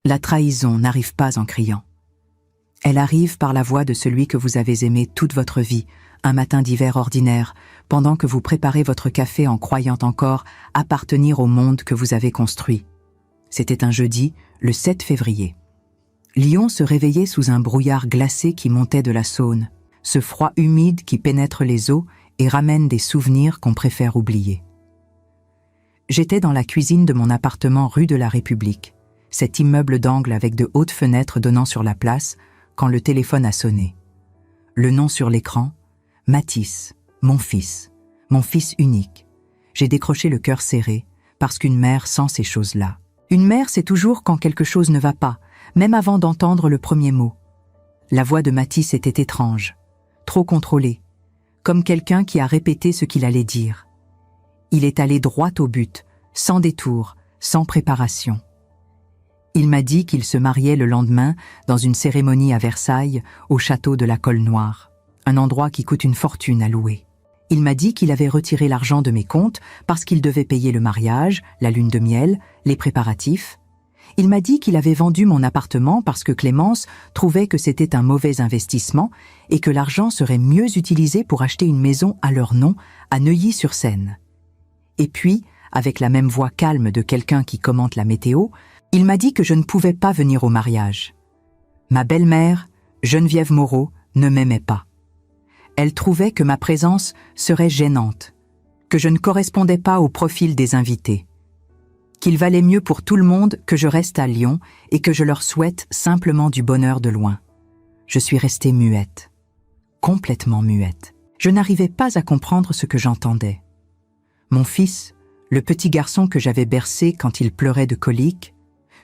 La trahison n'arrive pas en criant. Elle arrive par la voix de celui que vous avez aimé toute votre vie, un matin d'hiver ordinaire, pendant que vous préparez votre café en croyant encore appartenir au monde que vous avez construit. C'était un jeudi, le 7 février. Lyon se réveillait sous un brouillard glacé qui montait de la Saône, ce froid humide qui pénètre les os et ramène des souvenirs qu'on préfère oublier. J'étais dans la cuisine de mon appartement rue de la République, cet immeuble d'angle avec de hautes fenêtres donnant sur la place, quand le téléphone a sonné. Le nom sur l'écran, Mathis, mon fils unique. J'ai décroché le cœur serré, parce qu'une mère sent ces choses-là. Une mère sait toujours quand quelque chose ne va pas, même avant d'entendre le premier mot. La voix de Mathis était étrange, trop contrôlée, comme quelqu'un qui a répété ce qu'il allait dire. Il est allé droit au but, sans détour, sans préparation. Il m'a dit qu'il se mariait le lendemain dans une cérémonie à Versailles, au château de la Colle-Noire, un endroit qui coûte une fortune à louer. Il m'a dit qu'il avait retiré l'argent de mes comptes parce qu'il devait payer le mariage, la lune de miel, les préparatifs. Il m'a dit qu'il avait vendu mon appartement parce que Clémence trouvait que c'était un mauvais investissement et que l'argent serait mieux utilisé pour acheter une maison à leur nom à Neuilly-sur-Seine. Et puis, avec la même voix calme de quelqu'un qui commente la météo, il m'a dit que je ne pouvais pas venir au mariage. Ma belle-mère, Geneviève Moreau, ne m'aimait pas. Elle trouvait que ma présence serait gênante, que je ne correspondais pas au profil des invités, qu'il valait mieux pour tout le monde que je reste à Lyon et que je leur souhaite simplement du bonheur de loin. Je suis restée muette, complètement muette. Je n'arrivais pas à comprendre ce que j'entendais. Mon fils, le petit garçon que j'avais bercé quand il pleurait de coliques,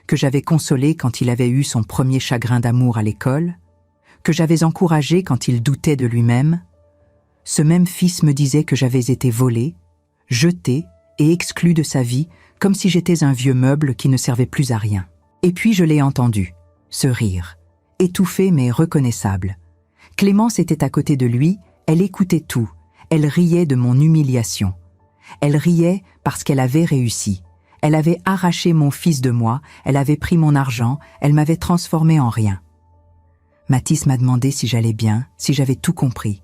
que j'avais consolé quand il avait eu son premier chagrin d'amour à l'école, que j'avais encouragé quand il doutait de lui-même, ce même fils me disait que j'avais été volée, jetée et exclue de sa vie comme si j'étais un vieux meuble qui ne servait plus à rien. Et puis je l'ai entendu, ce rire, étouffé mais reconnaissable. Clémence était à côté de lui, elle écoutait tout, elle riait de mon humiliation. Elle riait parce qu'elle avait réussi. Elle avait arraché mon fils de moi, elle avait pris mon argent, elle m'avait transformé en rien. Mathis m'a demandé si j'allais bien, si j'avais tout compris.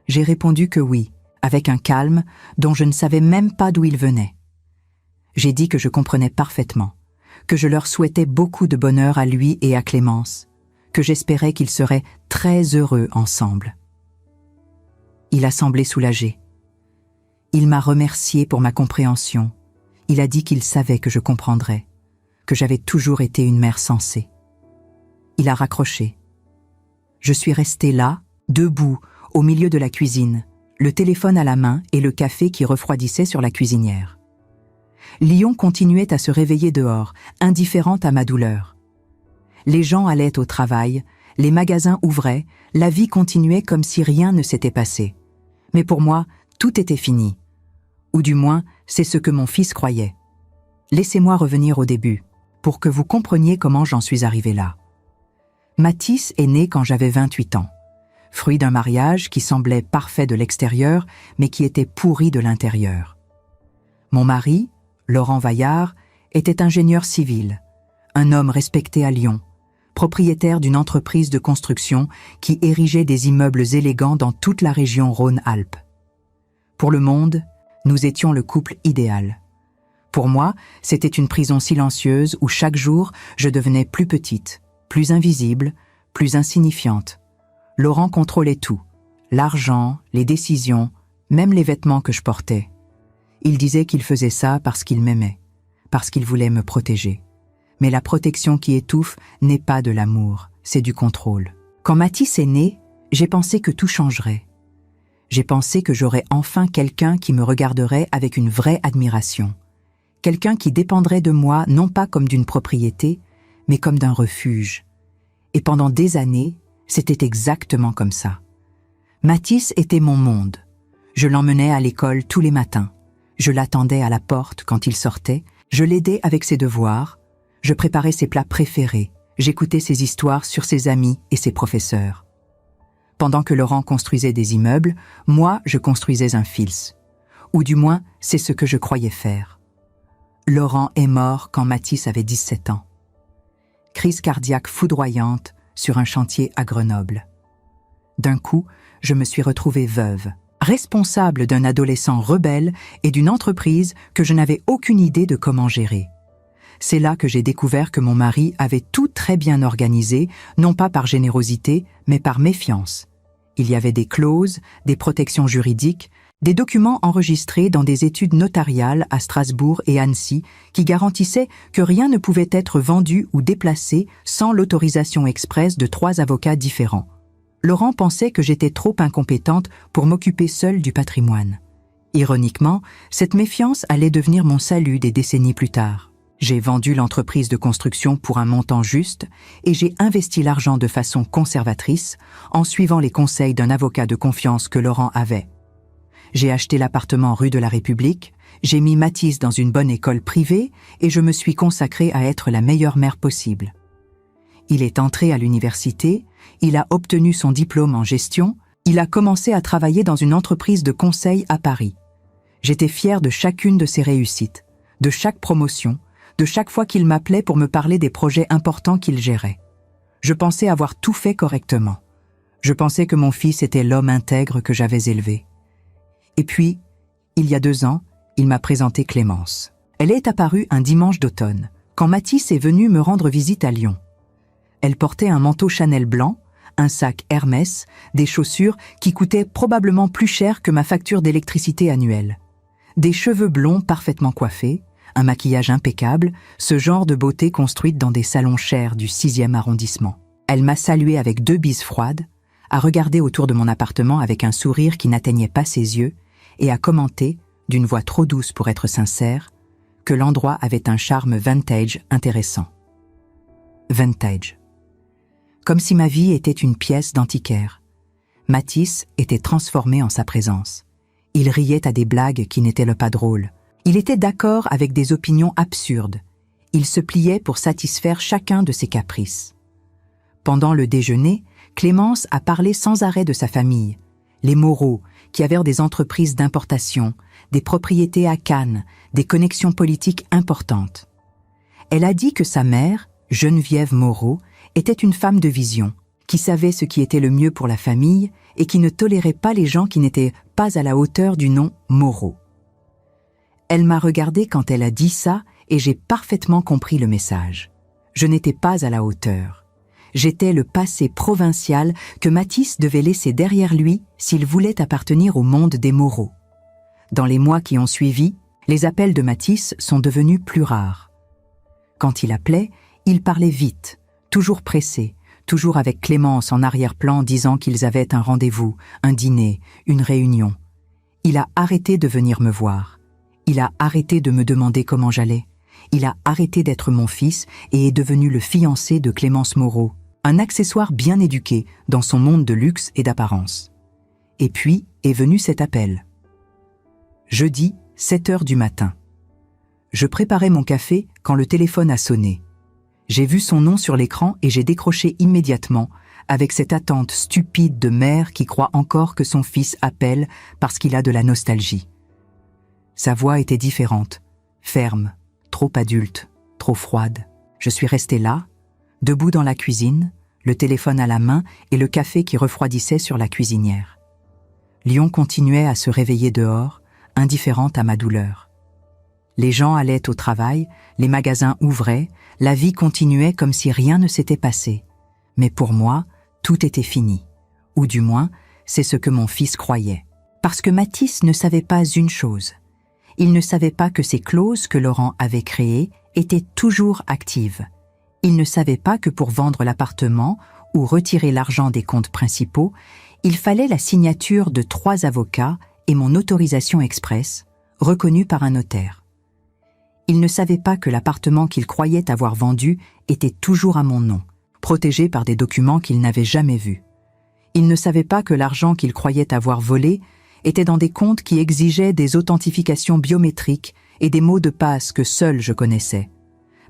J'ai répondu que oui, avec un calme dont je ne savais même pas d'où il venait. J'ai dit que je comprenais parfaitement, que je leur souhaitais beaucoup de bonheur à lui et à Clémence, que j'espérais qu'ils seraient très heureux ensemble. Il a semblé soulagé. Il m'a remercié pour ma compréhension. Il a dit qu'il savait que je comprendrais, que j'avais toujours été une mère sensée. Il a raccroché. Je suis restée là, debout, au milieu de la cuisine, le téléphone à la main et le café qui refroidissait sur la cuisinière. Lyon continuait à se réveiller dehors, indifférente à ma douleur. Les gens allaient au travail, les magasins ouvraient, la vie continuait comme si rien ne s'était passé. Mais pour moi, tout était fini. Ou du moins, c'est ce que mon fils croyait. Laissez-moi revenir au début, pour que vous compreniez comment j'en suis arrivée là. Mathis est né quand j'avais 28 ans, fruit d'un mariage qui semblait parfait de l'extérieur, mais qui était pourri de l'intérieur. Mon mari, Laurent Vaillard, était ingénieur civil, un homme respecté à Lyon, propriétaire d'une entreprise de construction qui érigeait des immeubles élégants dans toute la région Rhône-Alpes. Pour le monde, nous étions le couple idéal. Pour moi, c'était une prison silencieuse où chaque jour, je devenais plus petite, plus invisible, plus insignifiante. Laurent contrôlait tout, l'argent, les décisions, même les vêtements que je portais. Il disait qu'il faisait ça parce qu'il m'aimait, parce qu'il voulait me protéger. Mais la protection qui étouffe n'est pas de l'amour, c'est du contrôle. Quand Mathis est né, j'ai pensé que tout changerait. J'ai pensé que j'aurais enfin quelqu'un qui me regarderait avec une vraie admiration. Quelqu'un qui dépendrait de moi non pas comme d'une propriété, mais comme d'un refuge. Et pendant des années, c'était exactement comme ça. Mathis était mon monde. Je l'emmenais à l'école tous les matins. Je l'attendais à la porte quand il sortait. Je l'aidais avec ses devoirs. Je préparais ses plats préférés. J'écoutais ses histoires sur ses amis et ses professeurs. Pendant que Laurent construisait des immeubles, moi, je construisais un fils. Ou du moins, c'est ce que je croyais faire. Laurent est mort quand Mathis avait 17 ans. crise cardiaque foudroyante sur un chantier à Grenoble. D'un coup, je me suis retrouvée veuve, responsable d'un adolescent rebelle et d'une entreprise que je n'avais aucune idée de comment gérer. C'est là que j'ai découvert que mon mari avait tout très bien organisé, non pas par générosité, mais par méfiance. Il y avait des clauses, des protections juridiques, des documents enregistrés dans des études notariales à Strasbourg et Annecy qui garantissaient que rien ne pouvait être vendu ou déplacé sans l'autorisation expresse de 3 avocats différents. Laurent pensait que j'étais trop incompétente pour m'occuper seule du patrimoine. Ironiquement, cette méfiance allait devenir mon salut des décennies plus tard. J'ai vendu l'entreprise de construction pour un montant juste et j'ai investi l'argent de façon conservatrice en suivant les conseils d'un avocat de confiance que Laurent avait. J'ai acheté l'appartement rue de la République, j'ai mis Mathis dans une bonne école privée et je me suis consacrée à être la meilleure mère possible. Il est entré à l'université, il a obtenu son diplôme en gestion, il a commencé à travailler dans une entreprise de conseil à Paris. J'étais fière de chacune de ses réussites, de chaque promotion, de chaque fois qu'il m'appelait pour me parler des projets importants qu'il gérait. Je pensais avoir tout fait correctement. Je pensais que mon fils était l'homme intègre que j'avais élevé. Et puis, il y a 2 ans, il m'a présenté Clémence. Elle est apparue un dimanche d'automne, quand Mathis est venu me rendre visite à Lyon. Elle portait un manteau Chanel blanc, un sac Hermès, des chaussures qui coûtaient probablement plus cher que ma facture d'électricité annuelle. Des cheveux blonds parfaitement coiffés, un maquillage impeccable, ce genre de beauté construite dans des salons chers du 6e arrondissement. Elle m'a salué avec 2 bises froides, a regardé autour de mon appartement avec un sourire qui n'atteignait pas ses yeux et a commenté, d'une voix trop douce pour être sincère, que l'endroit avait un charme vintage intéressant. Vintage. Comme si ma vie était une pièce d'antiquaire. Mathis était transformé en sa présence. Il riait à des blagues qui n'étaient pas drôles. Il était d'accord avec des opinions absurdes. Il se pliait pour satisfaire chacun de ses caprices. Pendant le déjeuner, Clémence a parlé sans arrêt de sa famille, les Moreau, qui avaient des entreprises d'importation, des propriétés à Cannes, des connexions politiques importantes. Elle a dit que sa mère, Geneviève Moreau, était une femme de vision, qui savait ce qui était le mieux pour la famille et qui ne tolérait pas les gens qui n'étaient pas à la hauteur du nom Moreau. Elle m'a regardé quand elle a dit ça et j'ai parfaitement compris le message. Je n'étais pas à la hauteur. J'étais le passé provincial que Mathis devait laisser derrière lui s'il voulait appartenir au monde des Moreau. Dans les mois qui ont suivi, les appels de Mathis sont devenus plus rares. Quand il appelait, il parlait vite, toujours pressé, toujours avec Clémence en arrière-plan disant qu'ils avaient un rendez-vous, un dîner, une réunion. Il a arrêté de venir me voir. Il a arrêté de me demander comment j'allais. Il a arrêté d'être mon fils et est devenu le fiancé de Clémence Moreau, un accessoire bien éduqué dans son monde de luxe et d'apparence. Et puis est venu cet appel. Jeudi, 7 heures du matin. Je préparais mon café quand le téléphone a sonné. J'ai vu son nom sur l'écran et j'ai décroché immédiatement, avec cette attente stupide de mère qui croit encore que son fils appelle parce qu'il a de la nostalgie. Sa voix était différente, ferme, trop adulte, trop froide. Je suis restée là, debout dans la cuisine, le téléphone à la main et le café qui refroidissait sur la cuisinière. Lyon continuait à se réveiller dehors, indifférente à ma douleur. Les gens allaient au travail, les magasins ouvraient, la vie continuait comme si rien ne s'était passé. Mais pour moi, tout était fini. Ou du moins, c'est ce que mon fils croyait. Parce que Mathis ne savait pas une chose. Il ne savait pas que ces clauses que Laurent avait créées étaient toujours actives. Il ne savait pas que pour vendre l'appartement ou retirer l'argent des comptes principaux, il fallait la signature de 3 avocats et mon autorisation express, reconnue par un notaire. Il ne savait pas que l'appartement qu'il croyait avoir vendu était toujours à mon nom, protégé par des documents qu'il n'avait jamais vus. Il ne savait pas que l'argent qu'il croyait avoir volé était dans des comptes qui exigeaient des authentifications biométriques et des mots de passe que seul je connaissais.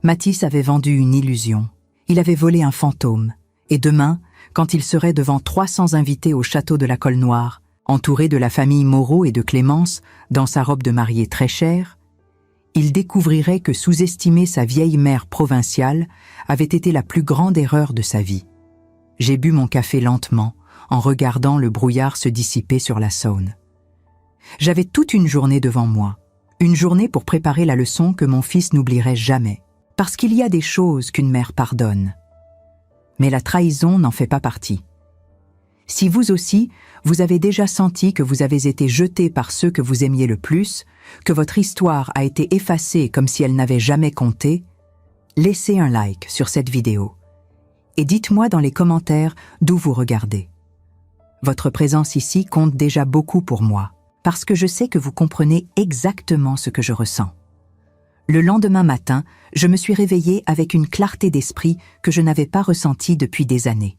Mathis avait vendu une illusion. Il avait volé un fantôme. Et demain, quand il serait devant 300 invités au château de la Colle Noire, entouré de la famille Moreau et de Clémence, dans sa robe de mariée très chère, il découvrirait que sous-estimer sa vieille mère provinciale avait été la plus grande erreur de sa vie. J'ai bu mon café lentement, en regardant le brouillard se dissiper sur la Saône. J'avais toute une journée devant moi, une journée pour préparer la leçon que mon fils n'oublierait jamais, parce qu'il y a des choses qu'une mère pardonne. Mais la trahison n'en fait pas partie. Si vous aussi, vous avez déjà senti que vous avez été jeté par ceux que vous aimiez le plus, que votre histoire a été effacée comme si elle n'avait jamais compté, laissez un like sur cette vidéo et dites-moi dans les commentaires d'où vous regardez. Votre présence ici compte déjà beaucoup pour moi, parce que je sais que vous comprenez exactement ce que je ressens. Le lendemain matin, je me suis réveillée avec une clarté d'esprit que je n'avais pas ressentie depuis des années.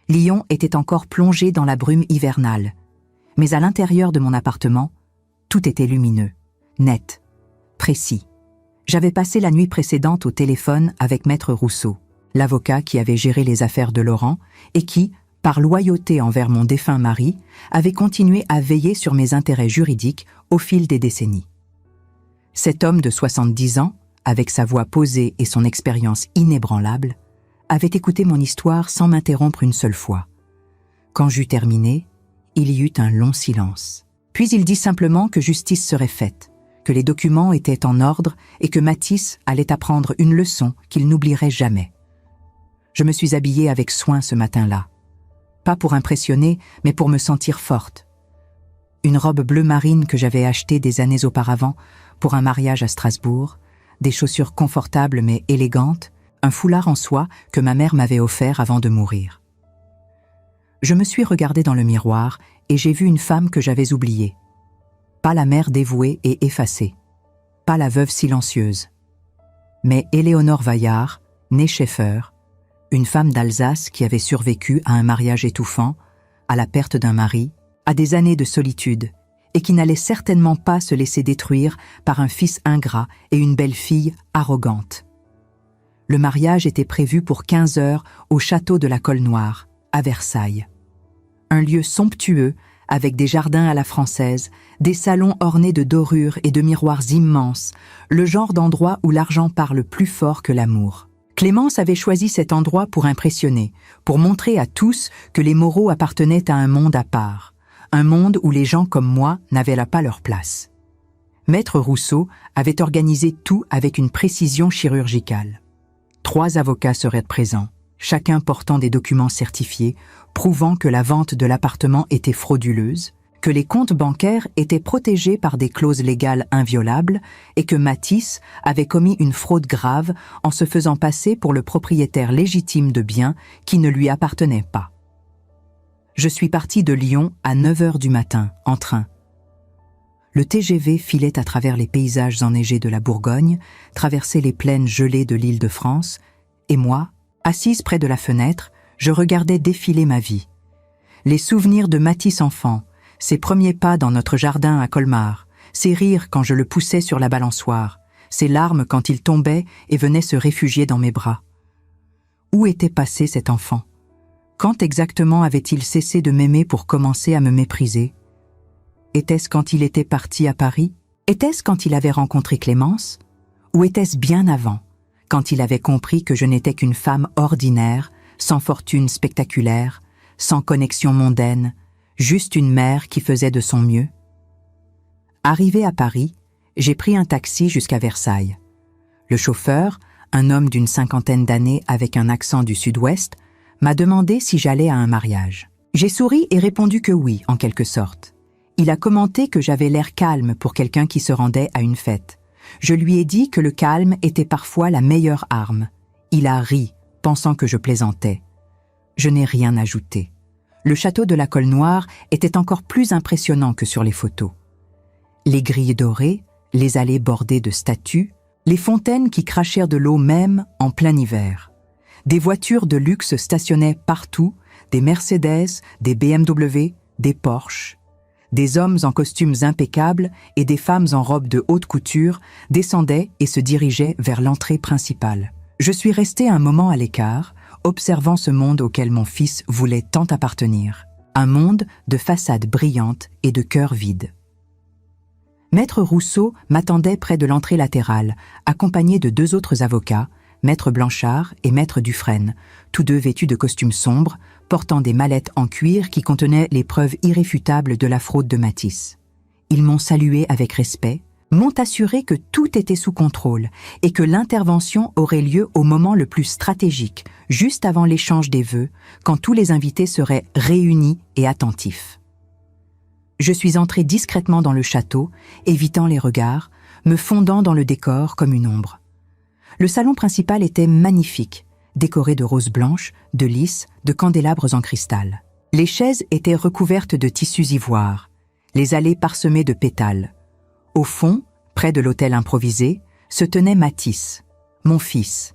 Lyon était encore plongé dans la brume hivernale, mais à l'intérieur de mon appartement, tout était lumineux, net, précis. J'avais passé la nuit précédente au téléphone avec Maître Rousseau, l'avocat qui avait géré les affaires de Laurent et qui, par loyauté envers mon défunt mari, avait continué à veiller sur mes intérêts juridiques au fil des décennies. Cet homme de 70 ans, avec sa voix posée et son expérience inébranlable, avait écouté mon histoire sans m'interrompre une seule fois. Quand j'eus terminé, il y eut un long silence. Puis il dit simplement que justice serait faite, que les documents étaient en ordre et que Mathis allait apprendre une leçon qu'il n'oublierait jamais. Je me suis habillée avec soin ce matin-là. Pas pour impressionner, mais pour me sentir forte. Une robe bleu marine que j'avais achetée des années auparavant pour un mariage à Strasbourg, des chaussures confortables mais élégantes, un foulard en soie que ma mère m'avait offert avant de mourir. Je me suis regardée dans le miroir et j'ai vu une femme que j'avais oubliée. Pas la mère dévouée et effacée, pas la veuve silencieuse, mais Éléonore Vaillard, née Schaeffer, une femme d'Alsace qui avait survécu à un mariage étouffant, à la perte d'un mari, à des années de solitude, et qui n'allait certainement pas se laisser détruire par un fils ingrat et une belle-fille arrogante. Le mariage était prévu pour 15 heures au château de la Colle-Noire, à Versailles. Un lieu somptueux, avec des jardins à la française, des salons ornés de dorures et de miroirs immenses, le genre d'endroit où l'argent parle plus fort que l'amour. Clémence avait choisi cet endroit pour impressionner, pour montrer à tous que les Moreau appartenaient à un monde à part, un monde où les gens comme moi n'avaient là pas leur place. Maître Rousseau avait organisé tout avec une précision chirurgicale. 3 avocats seraient présents, chacun portant des documents certifiés, prouvant que la vente de l'appartement était frauduleuse, que les comptes bancaires étaient protégés par des clauses légales inviolables et que Mathis avait commis une fraude grave en se faisant passer pour le propriétaire légitime de biens qui ne lui appartenaient pas. Je suis partie de Lyon à 9 heures du matin, en train. Le TGV filait à travers les paysages enneigés de la Bourgogne, traversait les plaines gelées de l'Île-de-France, et moi, assise près de la fenêtre, je regardais défiler ma vie. Les souvenirs de Mathis enfant, ses premiers pas dans notre jardin à Colmar, ses rires quand je le poussais sur la balançoire, ses larmes quand il tombait et venait se réfugier dans mes bras. Où était passé cet enfant? Quand exactement avait-il cessé de m'aimer pour commencer à me mépriser? Était-ce quand il était parti à Paris? Était-ce quand il avait rencontré Clémence? Ou était-ce bien avant, quand il avait compris que je n'étais qu'une femme ordinaire, sans fortune spectaculaire, sans connexion mondaine, juste une mère qui faisait de son mieux? Arrivé à Paris, j'ai pris un taxi jusqu'à Versailles. Le chauffeur, un homme d'une 50aine d'années avec un accent du sud-ouest, m'a demandé si j'allais à un mariage. J'ai souri et répondu que oui, en quelque sorte. Il a commenté que j'avais l'air calme pour quelqu'un qui se rendait à une fête. Je lui ai dit que le calme était parfois la meilleure arme. Il a ri, pensant que je plaisantais. Je n'ai rien ajouté. Le château de la Colle-Noire était encore plus impressionnant que sur les photos. Les grilles dorées, les allées bordées de statues, les fontaines qui crachèrent de l'eau même en plein hiver. Des voitures de luxe stationnaient partout, des Mercedes, des BMW, des Porsche. Des hommes en costumes impeccables et des femmes en robes de haute couture descendaient et se dirigeaient vers l'entrée principale. Je suis restée un moment à l'écart, observant ce monde auquel mon fils voulait tant appartenir. Un monde de façades brillantes et de cœurs vides. Maître Rousseau m'attendait près de l'entrée latérale, accompagné de 2 autres avocats, Maître Blanchard et Maître Dufresne, tous deux vêtus de costumes sombres, portant des mallettes en cuir qui contenaient les preuves irréfutables de la fraude de Matisse. Ils m'ont salué avec respect, m'ont assuré que tout était sous contrôle et que l'intervention aurait lieu au moment le plus stratégique, juste avant l'échange des vœux, quand tous les invités seraient réunis et attentifs. Je suis entré discrètement dans le château, évitant les regards, me fondant dans le décor comme une ombre. Le salon principal était magnifique, décoré de roses blanches, de lys, de candélabres en cristal. Les chaises étaient recouvertes de tissus ivoires, les allées parsemées de pétales. Au fond, près de l'autel improvisé, se tenait Matisse, mon fils.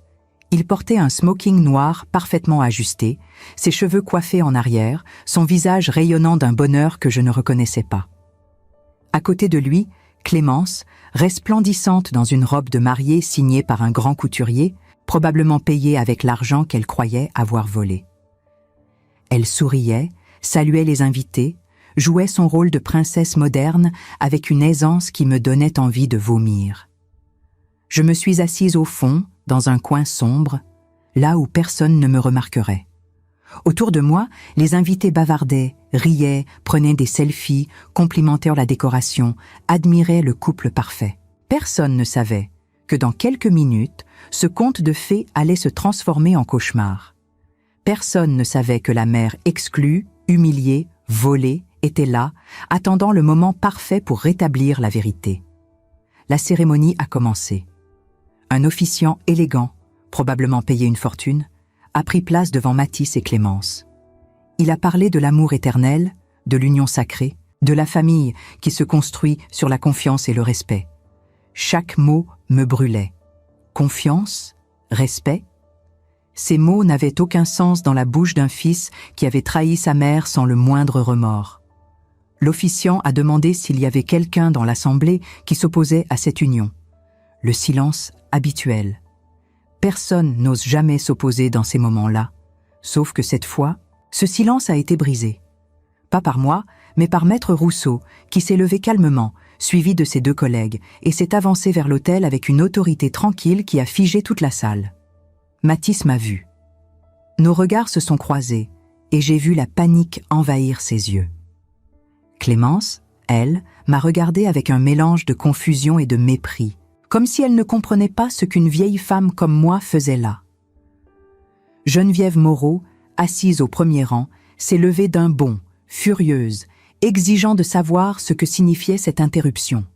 Il portait un smoking noir parfaitement ajusté, ses cheveux coiffés en arrière, son visage rayonnant d'un bonheur que je ne reconnaissais pas. À côté de lui, Clémence, resplendissante dans une robe de mariée signée par un grand couturier, probablement payée avec l'argent qu'elle croyait avoir volé. Elle souriait, saluait les invités, jouait son rôle de princesse moderne avec une aisance qui me donnait envie de vomir. Je me suis assise au fond, dans un coin sombre, là où personne ne me remarquerait. Autour de moi, les invités bavardaient, riaient, prenaient des selfies, complimentaient la décoration, admiraient le couple parfait. Personne ne savait que dans quelques minutes, ce conte de fées allait se transformer en cauchemar. Personne ne savait que la mère exclue, humiliée, volée, était là, attendant le moment parfait pour rétablir la vérité. La cérémonie a commencé. Un officiant élégant, probablement payé une fortune, a pris place devant Matisse et Clémence. Il a parlé de l'amour éternel, de l'union sacrée, de la famille qui se construit sur la confiance et le respect. Chaque mot me brûlait. Confiance, respect. Ces mots n'avaient aucun sens dans la bouche d'un fils qui avait trahi sa mère sans le moindre remords. L'officiant a demandé s'il y avait quelqu'un dans l'assemblée qui s'opposait à cette union. Le silence habituel. Personne n'ose jamais s'opposer dans ces moments-là, sauf que cette fois, ce silence a été brisé. Pas par moi, mais par Maître Rousseau, qui s'est levé calmement, suivi de ses 2 collègues, et s'est avancé vers l'autel avec une autorité tranquille qui a figé toute la salle. Matisse m'a vu. Nos regards se sont croisés, et j'ai vu la panique envahir ses yeux. Clémence, elle, m'a regardé avec un mélange de confusion et de mépris, comme si elle ne comprenait pas ce qu'une vieille femme comme moi faisait là. Geneviève Moreau, assise au premier rang, s'est levée d'un bond, furieuse, exigeant de savoir ce que signifiait cette interruption.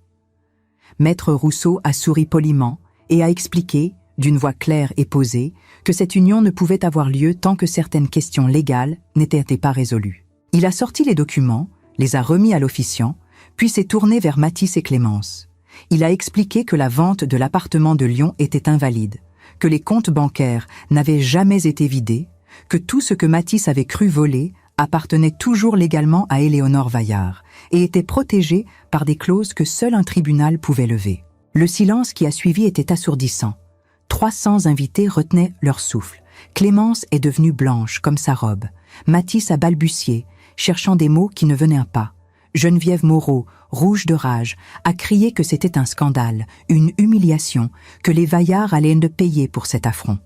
Maître Rousseau a souri poliment et a expliqué, d'une voix claire et posée, que cette union ne pouvait avoir lieu tant que certaines questions légales n'étaient pas résolues. Il a sorti les documents, les a remis à l'officiant, puis s'est tourné vers Matisse et Clémence. Il a expliqué que la vente de l'appartement de Lyon était invalide, que les comptes bancaires n'avaient jamais été vidés, que tout ce que Matisse avait cru voler appartenait toujours légalement à Éléonore Vaillard et était protégé par des clauses que seul un tribunal pouvait lever. Le silence qui a suivi était assourdissant. 300 invités retenaient leur souffle. Clémence est devenue blanche comme sa robe. Matisse a balbutié, cherchant des mots qui ne venaient pas. Geneviève Moreau, rouge de rage, a crié que c'était un scandale, une humiliation, que les Vaillard allaient le payer pour cet affront.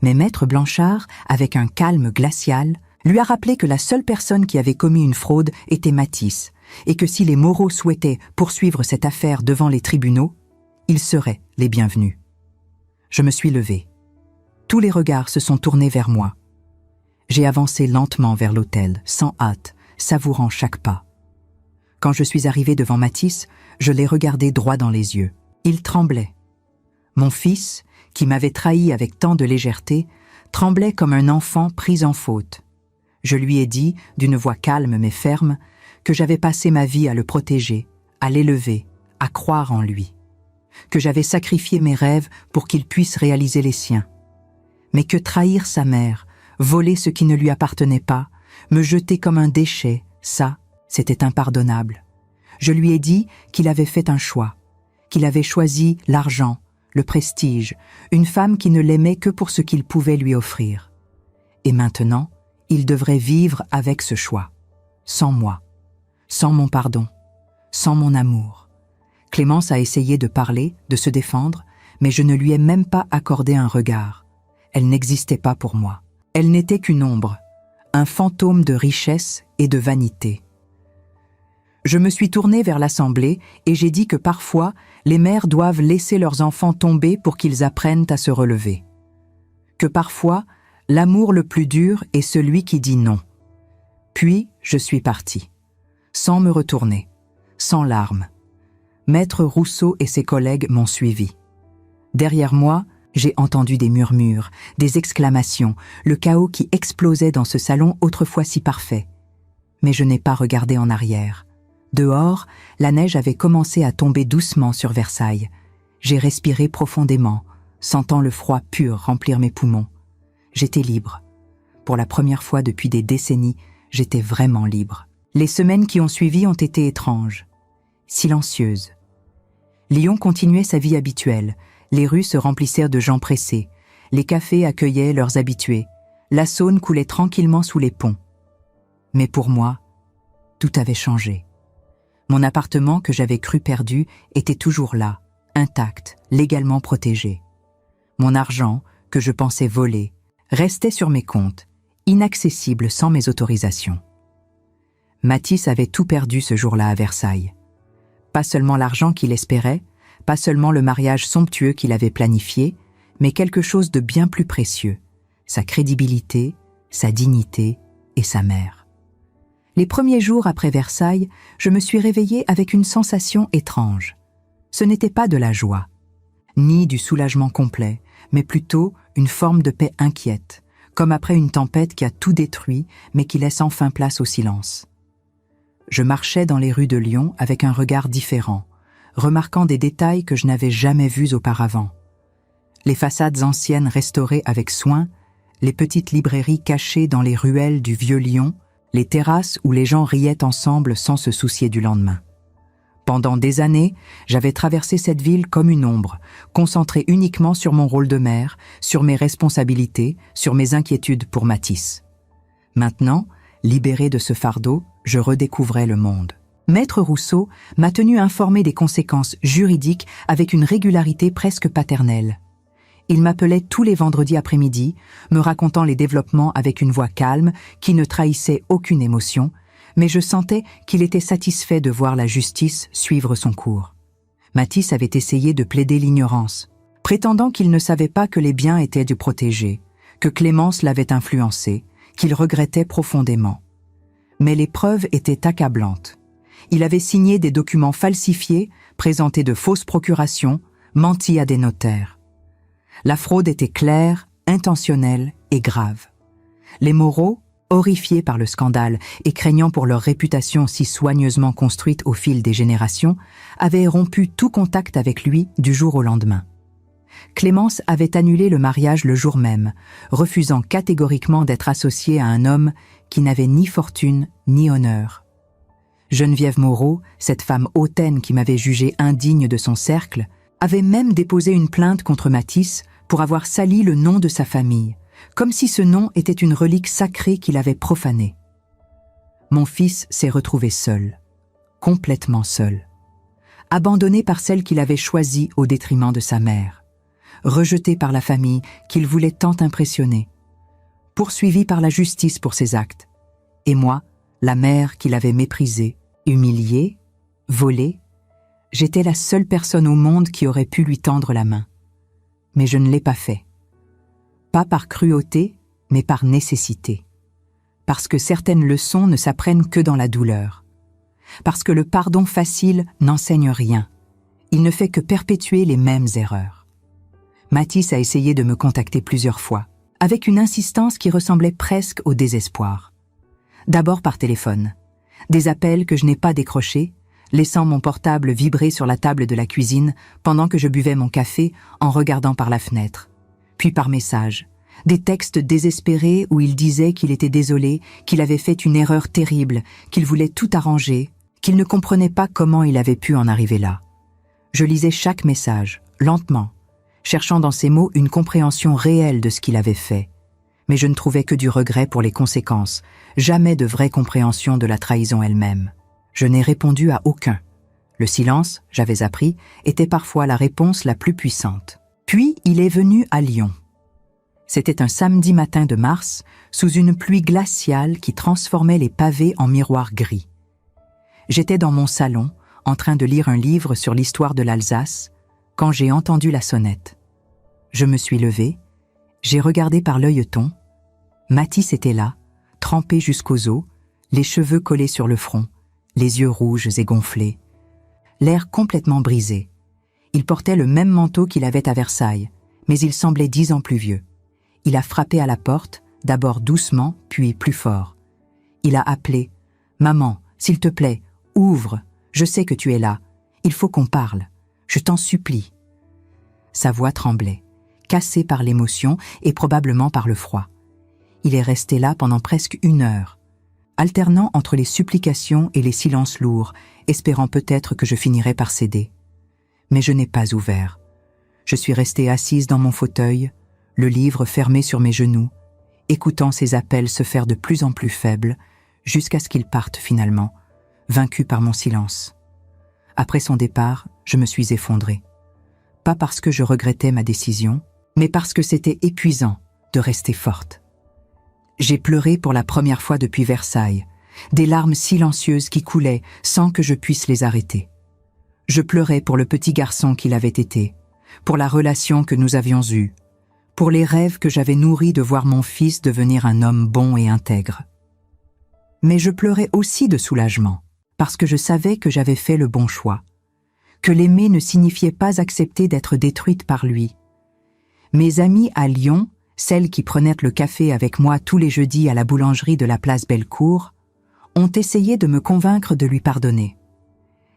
Mais Maître Blanchard, avec un calme glacial, lui a rappelé que la seule personne qui avait commis une fraude était Matisse, et que si les Moreau souhaitaient poursuivre cette affaire devant les tribunaux, ils seraient les bienvenus. Je me suis levée. Tous les regards se sont tournés vers moi. J'ai avancé lentement vers l'autel, sans hâte, savourant chaque pas. Quand je suis arrivée devant Matisse, je l'ai regardé droit dans les yeux. Il tremblait. Mon fils, qui m'avait trahi avec tant de légèreté, tremblait comme un enfant pris en faute. Je lui ai dit, d'une voix calme mais ferme, que j'avais passé ma vie à le protéger, à l'élever, à croire en lui. Que j'avais sacrifié mes rêves pour qu'il puisse réaliser les siens. Mais que trahir sa mère, voler ce qui ne lui appartenait pas, me jeter comme un déchet, ça, c'était impardonnable. Je lui ai dit qu'il avait fait un choix, qu'il avait choisi l'argent, le prestige, une femme qui ne l'aimait que pour ce qu'il pouvait lui offrir. Et maintenant, il devrait vivre avec ce choix, sans moi, sans mon pardon, sans mon amour. Clémence a essayé de parler, de se défendre, mais je ne lui ai même pas accordé un regard. Elle n'existait pas pour moi. Elle n'était qu'une ombre, un fantôme de richesse et de vanité. Je me suis tournée vers l'Assemblée et j'ai dit que parfois, les mères doivent laisser leurs enfants tomber pour qu'ils apprennent à se relever. Que parfois, l'amour le plus dur est celui qui dit non. Puis, je suis partie, sans me retourner, sans larmes. Maître Rousseau et ses collègues m'ont suivi. Derrière moi, j'ai entendu des murmures, des exclamations, le chaos qui explosait dans ce salon autrefois si parfait. Mais je n'ai pas regardé en arrière. Dehors, la neige avait commencé à tomber doucement sur Versailles. J'ai respiré profondément, sentant le froid pur remplir mes poumons. J'étais libre. Pour la première fois depuis des décennies, j'étais vraiment libre. Les semaines qui ont suivi ont été étranges, silencieuses. Lyon continuait sa vie habituelle. Les rues se remplissèrent de gens pressés. Les cafés accueillaient leurs habitués. La Saône coulait tranquillement sous les ponts. Mais pour moi, tout avait changé. Mon appartement que j'avais cru perdu était toujours là, intact, légalement protégé. Mon argent, que je pensais volé, restait sur mes comptes, inaccessible sans mes autorisations. Mathis avait tout perdu ce jour-là à Versailles. Pas seulement l'argent qu'il espérait, pas seulement le mariage somptueux qu'il avait planifié, mais quelque chose de bien plus précieux, sa crédibilité, sa dignité et sa mère. Les premiers jours après Versailles, je me suis réveillée avec une sensation étrange. Ce n'était pas de la joie, ni du soulagement complet, mais plutôt une forme de paix inquiète, comme après une tempête qui a tout détruit, mais qui laisse enfin place au silence. Je marchais dans les rues de Lyon avec un regard différent, remarquant des détails que je n'avais jamais vus auparavant. Les façades anciennes restaurées avec soin, les petites librairies cachées dans les ruelles du vieux Lyon, les terrasses où les gens riaient ensemble sans se soucier du lendemain. Pendant des années, j'avais traversé cette ville comme une ombre, concentrée uniquement sur mon rôle de mère, sur mes responsabilités, sur mes inquiétudes pour Mathis. Maintenant, libérée de ce fardeau, je redécouvrais le monde. Maître Rousseau m'a tenu informé des conséquences juridiques avec une régularité presque paternelle. Il m'appelait tous les vendredis après-midi, me racontant les développements avec une voix calme qui ne trahissait aucune émotion, mais je sentais qu'il était satisfait de voir la justice suivre son cours. Mathis avait essayé de plaider l'ignorance, prétendant qu'il ne savait pas que les biens étaient du protégé, que Clémence l'avait influencé, qu'il regrettait profondément. Mais les preuves étaient accablantes. Il avait signé des documents falsifiés, présenté de fausses procurations, menti à des notaires. La fraude était claire, intentionnelle et grave. Les Moreau, horrifiés par le scandale et craignant pour leur réputation si soigneusement construite au fil des générations, avaient rompu tout contact avec lui du jour au lendemain. Clémence avait annulé le mariage le jour même, refusant catégoriquement d'être associée à un homme qui n'avait ni fortune ni honneur. Geneviève Moreau, cette femme hautaine qui m'avait jugée indigne de son cercle, avait même déposé une plainte contre Mathis pour avoir sali le nom de sa famille, comme si ce nom était une relique sacrée qu'il avait profanée. Mon fils s'est retrouvé seul, complètement seul, abandonné par celle qu'il avait choisie au détriment de sa mère, rejeté par la famille qu'il voulait tant impressionner, poursuivi par la justice pour ses actes, et moi, la mère qu'il avait méprisée, humiliée, volée. J'étais la seule personne au monde qui aurait pu lui tendre la main. Mais je ne l'ai pas fait. Pas par cruauté, mais par nécessité. Parce que certaines leçons ne s'apprennent que dans la douleur. Parce que le pardon facile n'enseigne rien. Il ne fait que perpétuer les mêmes erreurs. Mathis a essayé de me contacter plusieurs fois, avec une insistance qui ressemblait presque au désespoir. D'abord par téléphone. Des appels que je n'ai pas décrochés, laissant mon portable vibrer sur la table de la cuisine pendant que je buvais mon café en regardant par la fenêtre. Puis par message, des textes désespérés où il disait qu'il était désolé, qu'il avait fait une erreur terrible, qu'il voulait tout arranger, qu'il ne comprenait pas comment il avait pu en arriver là. Je lisais chaque message, lentement, cherchant dans ces mots une compréhension réelle de ce qu'il avait fait. Mais je ne trouvais que du regret pour les conséquences, jamais de vraie compréhension de la trahison elle-même. Je n'ai répondu à aucun. Le silence, j'avais appris, était parfois la réponse la plus puissante. Puis il est venu à Lyon. C'était un samedi matin de mars, sous une pluie glaciale qui transformait les pavés en miroirs gris. J'étais dans mon salon, en train de lire un livre sur l'histoire de l'Alsace, quand j'ai entendu la sonnette. Je me suis levée, j'ai regardé par l'œilleton. Mathis était là, trempé jusqu'aux os, les cheveux collés sur le front, les yeux rouges et gonflés, l'air complètement brisé. Il portait le même manteau qu'il avait à Versailles, mais il semblait 10 ans plus vieux. Il a frappé à la porte, d'abord doucement, puis plus fort. Il a appelé « Maman, s'il te plaît, ouvre, je sais que tu es là, il faut qu'on parle, je t'en supplie. » Sa voix tremblait, cassée par l'émotion et probablement par le froid. Il est resté là pendant presque 1 heure, alternant entre les supplications et les silences lourds, espérant peut-être que je finirais par céder. Mais je n'ai pas ouvert. Je suis restée assise dans mon fauteuil, le livre fermé sur mes genoux, écoutant ses appels se faire de plus en plus faibles, jusqu'à ce qu'il parte finalement, vaincu par mon silence. Après son départ, je me suis effondrée. Pas parce que je regrettais ma décision, mais parce que c'était épuisant de rester forte. J'ai pleuré pour la première fois depuis Versailles, des larmes silencieuses qui coulaient sans que je puisse les arrêter. Je pleurais pour le petit garçon qu'il avait été, pour la relation que nous avions eue, pour les rêves que j'avais nourris de voir mon fils devenir un homme bon et intègre. Mais je pleurais aussi de soulagement, parce que je savais que j'avais fait le bon choix, que l'aimer ne signifiait pas accepter d'être détruite par lui. Mes amies à Lyon, celles qui prenaient le café avec moi tous les jeudis à la boulangerie de la place Bellecour, ont essayé de me convaincre de lui pardonner.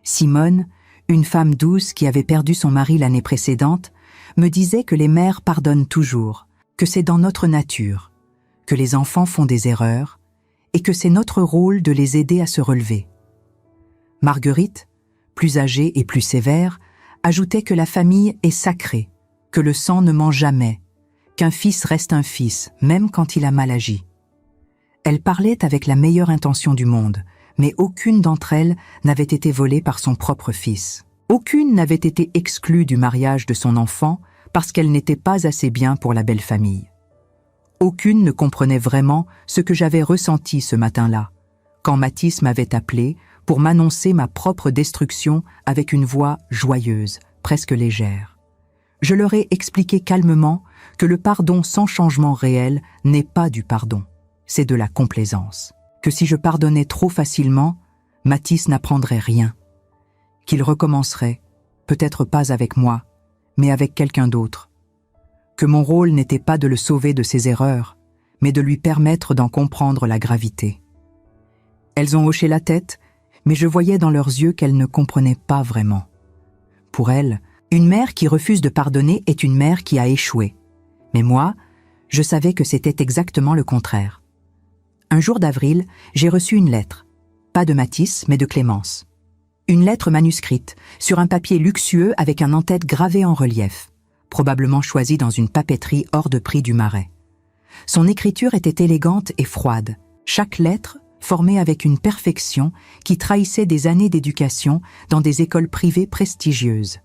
Simone, une femme douce qui avait perdu son mari l'année précédente, me disait que les mères pardonnent toujours, que c'est dans notre nature, que les enfants font des erreurs et que c'est notre rôle de les aider à se relever. Marguerite, plus âgée et plus sévère, ajoutait que la famille est sacrée, que le sang ne ment jamais, qu'un fils reste un fils, même quand il a mal agi. Elle parlait avec la meilleure intention du monde, mais aucune d'entre elles n'avait été volée par son propre fils. Aucune n'avait été exclue du mariage de son enfant parce qu'elle n'était pas assez bien pour la belle famille. Aucune ne comprenait vraiment ce que j'avais ressenti ce matin-là, quand Mathis m'avait appelé pour m'annoncer ma propre destruction avec une voix joyeuse, presque légère. Je leur ai expliqué calmement que le pardon sans changement réel n'est pas du pardon, c'est de la complaisance. Que si je pardonnais trop facilement, Mathis n'apprendrait rien. Qu'il recommencerait, peut-être pas avec moi, mais avec quelqu'un d'autre. Que mon rôle n'était pas de le sauver de ses erreurs, mais de lui permettre d'en comprendre la gravité. Elles ont hoché la tête, mais je voyais dans leurs yeux qu'elles ne comprenaient pas vraiment. Pour elles, une mère qui refuse de pardonner est une mère qui a échoué. Mais moi, je savais que c'était exactement le contraire. Un jour d'avril, j'ai reçu une lettre, pas de Mathis, mais de Clémence. Une lettre manuscrite, sur un papier luxueux avec un en-tête gravé en relief, probablement choisi dans une papeterie hors de prix du Marais. Son écriture était élégante et froide, chaque lettre formée avec une perfection qui trahissait des années d'éducation dans des écoles privées prestigieuses.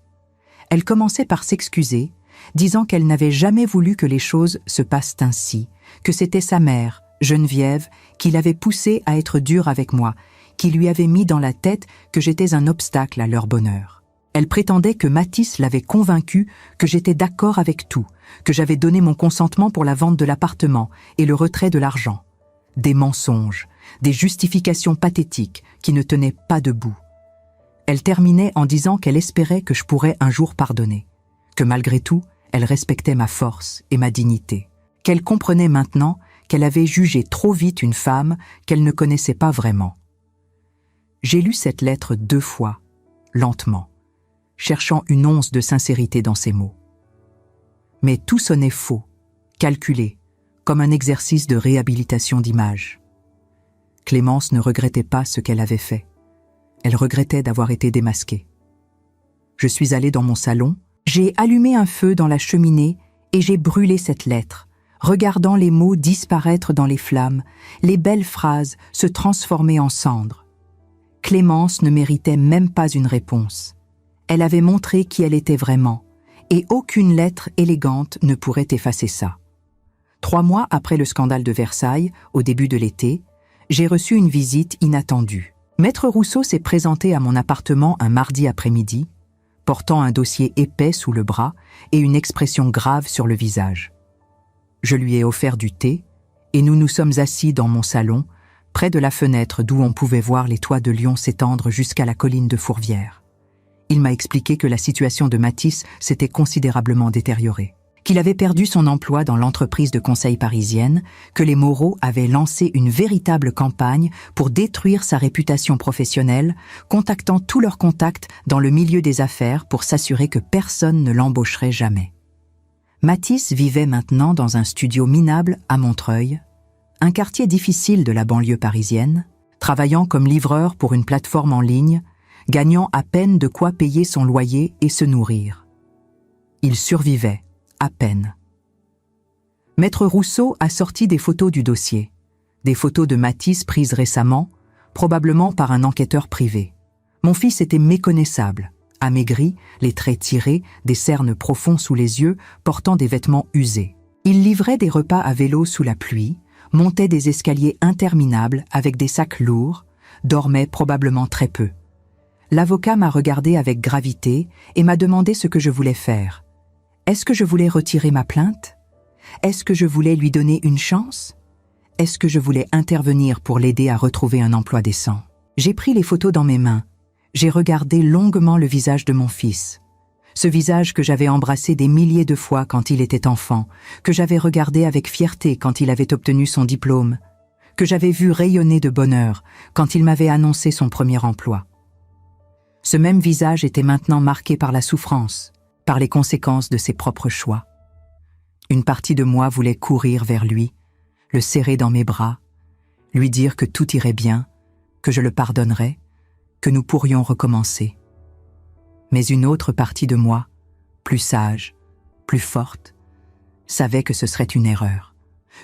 Elle commençait par s'excuser, disant qu'elle n'avait jamais voulu que les choses se passent ainsi, que c'était sa mère, Geneviève, qui l'avait poussée à être dure avec moi, qui lui avait mis dans la tête que j'étais un obstacle à leur bonheur. Elle prétendait que Mathis l'avait convaincue que j'étais d'accord avec tout, que j'avais donné mon consentement pour la vente de l'appartement et le retrait de l'argent. Des mensonges, des justifications pathétiques qui ne tenaient pas debout. Elle terminait en disant qu'elle espérait que je pourrais un jour pardonner, que malgré tout, elle respectait ma force et ma dignité, qu'elle comprenait maintenant qu'elle avait jugé trop vite une femme qu'elle ne connaissait pas vraiment. J'ai lu cette lettre 2 fois, lentement, cherchant une once de sincérité dans ses mots. Mais tout sonnait faux, calculé, comme un exercice de réhabilitation d'image. Clémence ne regrettait pas ce qu'elle avait fait. Elle regrettait d'avoir été démasquée. Je suis allée dans mon salon, j'ai allumé un feu dans la cheminée et j'ai brûlé cette lettre, regardant les mots disparaître dans les flammes, les belles phrases se transformer en cendres. Clémence ne méritait même pas une réponse. Elle avait montré qui elle était vraiment, et aucune lettre élégante ne pourrait effacer ça. 3 mois après le scandale de Versailles, au début de l'été, j'ai reçu une visite inattendue. Maître Rousseau s'est présenté à mon appartement un mardi après-midi, portant un dossier épais sous le bras et une expression grave sur le visage. Je lui ai offert du thé, et nous nous sommes assis dans mon salon, près de la fenêtre d'où on pouvait voir les toits de Lyon s'étendre jusqu'à la colline de Fourvière. Il m'a expliqué que la situation de Matisse s'était considérablement détériorée, qu'il avait perdu son emploi dans l'entreprise de conseil parisienne, que les Moreau avaient lancé une véritable campagne pour détruire sa réputation professionnelle, contactant tous leurs contacts dans le milieu des affaires pour s'assurer que personne ne l'embaucherait jamais. Matisse vivait maintenant dans un studio minable à Montreuil, un quartier difficile de la banlieue parisienne, travaillant comme livreur pour une plateforme en ligne, gagnant à peine de quoi payer son loyer et se nourrir. Il survivait, à peine. Maître Rousseau a sorti des photos du dossier, des photos de Matisse prises récemment, probablement par un enquêteur privé. Mon fils était méconnaissable, amaigri, les traits tirés, des cernes profonds sous les yeux, portant des vêtements usés. Il livrait des repas à vélo sous la pluie, montait des escaliers interminables avec des sacs lourds, dormait probablement très peu. L'avocat m'a regardé avec gravité et m'a demandé ce que je voulais faire. Est-ce que je voulais retirer ma plainte? Est-ce que je voulais lui donner une chance? Est-ce que je voulais intervenir pour l'aider à retrouver un emploi décent? J'ai pris les photos dans mes mains. J'ai regardé longuement le visage de mon fils. Ce visage que j'avais embrassé des milliers de fois quand il était enfant, que j'avais regardé avec fierté quand il avait obtenu son diplôme, que j'avais vu rayonner de bonheur quand il m'avait annoncé son premier emploi. Ce même visage était maintenant marqué par la souffrance, par les conséquences de ses propres choix. Une partie de moi voulait courir vers lui, le serrer dans mes bras, lui dire que tout irait bien, que je le pardonnerais, que nous pourrions recommencer. Mais une autre partie de moi, plus sage, plus forte, savait que ce serait une erreur,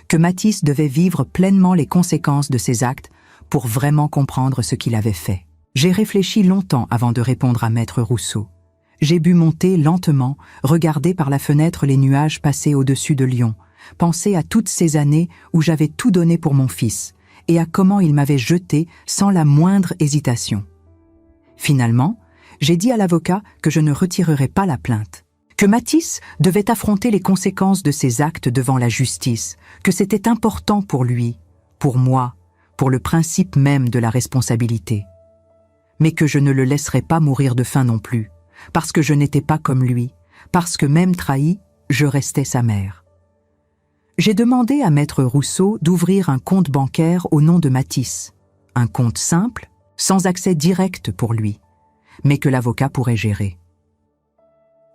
que Matisse devait vivre pleinement les conséquences de ses actes pour vraiment comprendre ce qu'il avait fait. J'ai réfléchi longtemps avant de répondre à Maître Rousseau. J'ai bu mon thé lentement, regardé par la fenêtre les nuages passer au-dessus de Lyon, pensé à toutes ces années où j'avais tout donné pour mon fils, et à comment il m'avait jeté sans la moindre hésitation. Finalement, j'ai dit à l'avocat que je ne retirerais pas la plainte, que Matisse devait affronter les conséquences de ses actes devant la justice, que c'était important pour lui, pour moi, pour le principe même de la responsabilité. Mais que je ne le laisserais pas mourir de faim non plus, parce que je n'étais pas comme lui, parce que même trahi, je restais sa mère. J'ai demandé à Maître Rousseau d'ouvrir un compte bancaire au nom de Matisse, un compte simple, sans accès direct pour lui, mais que l'avocat pourrait gérer.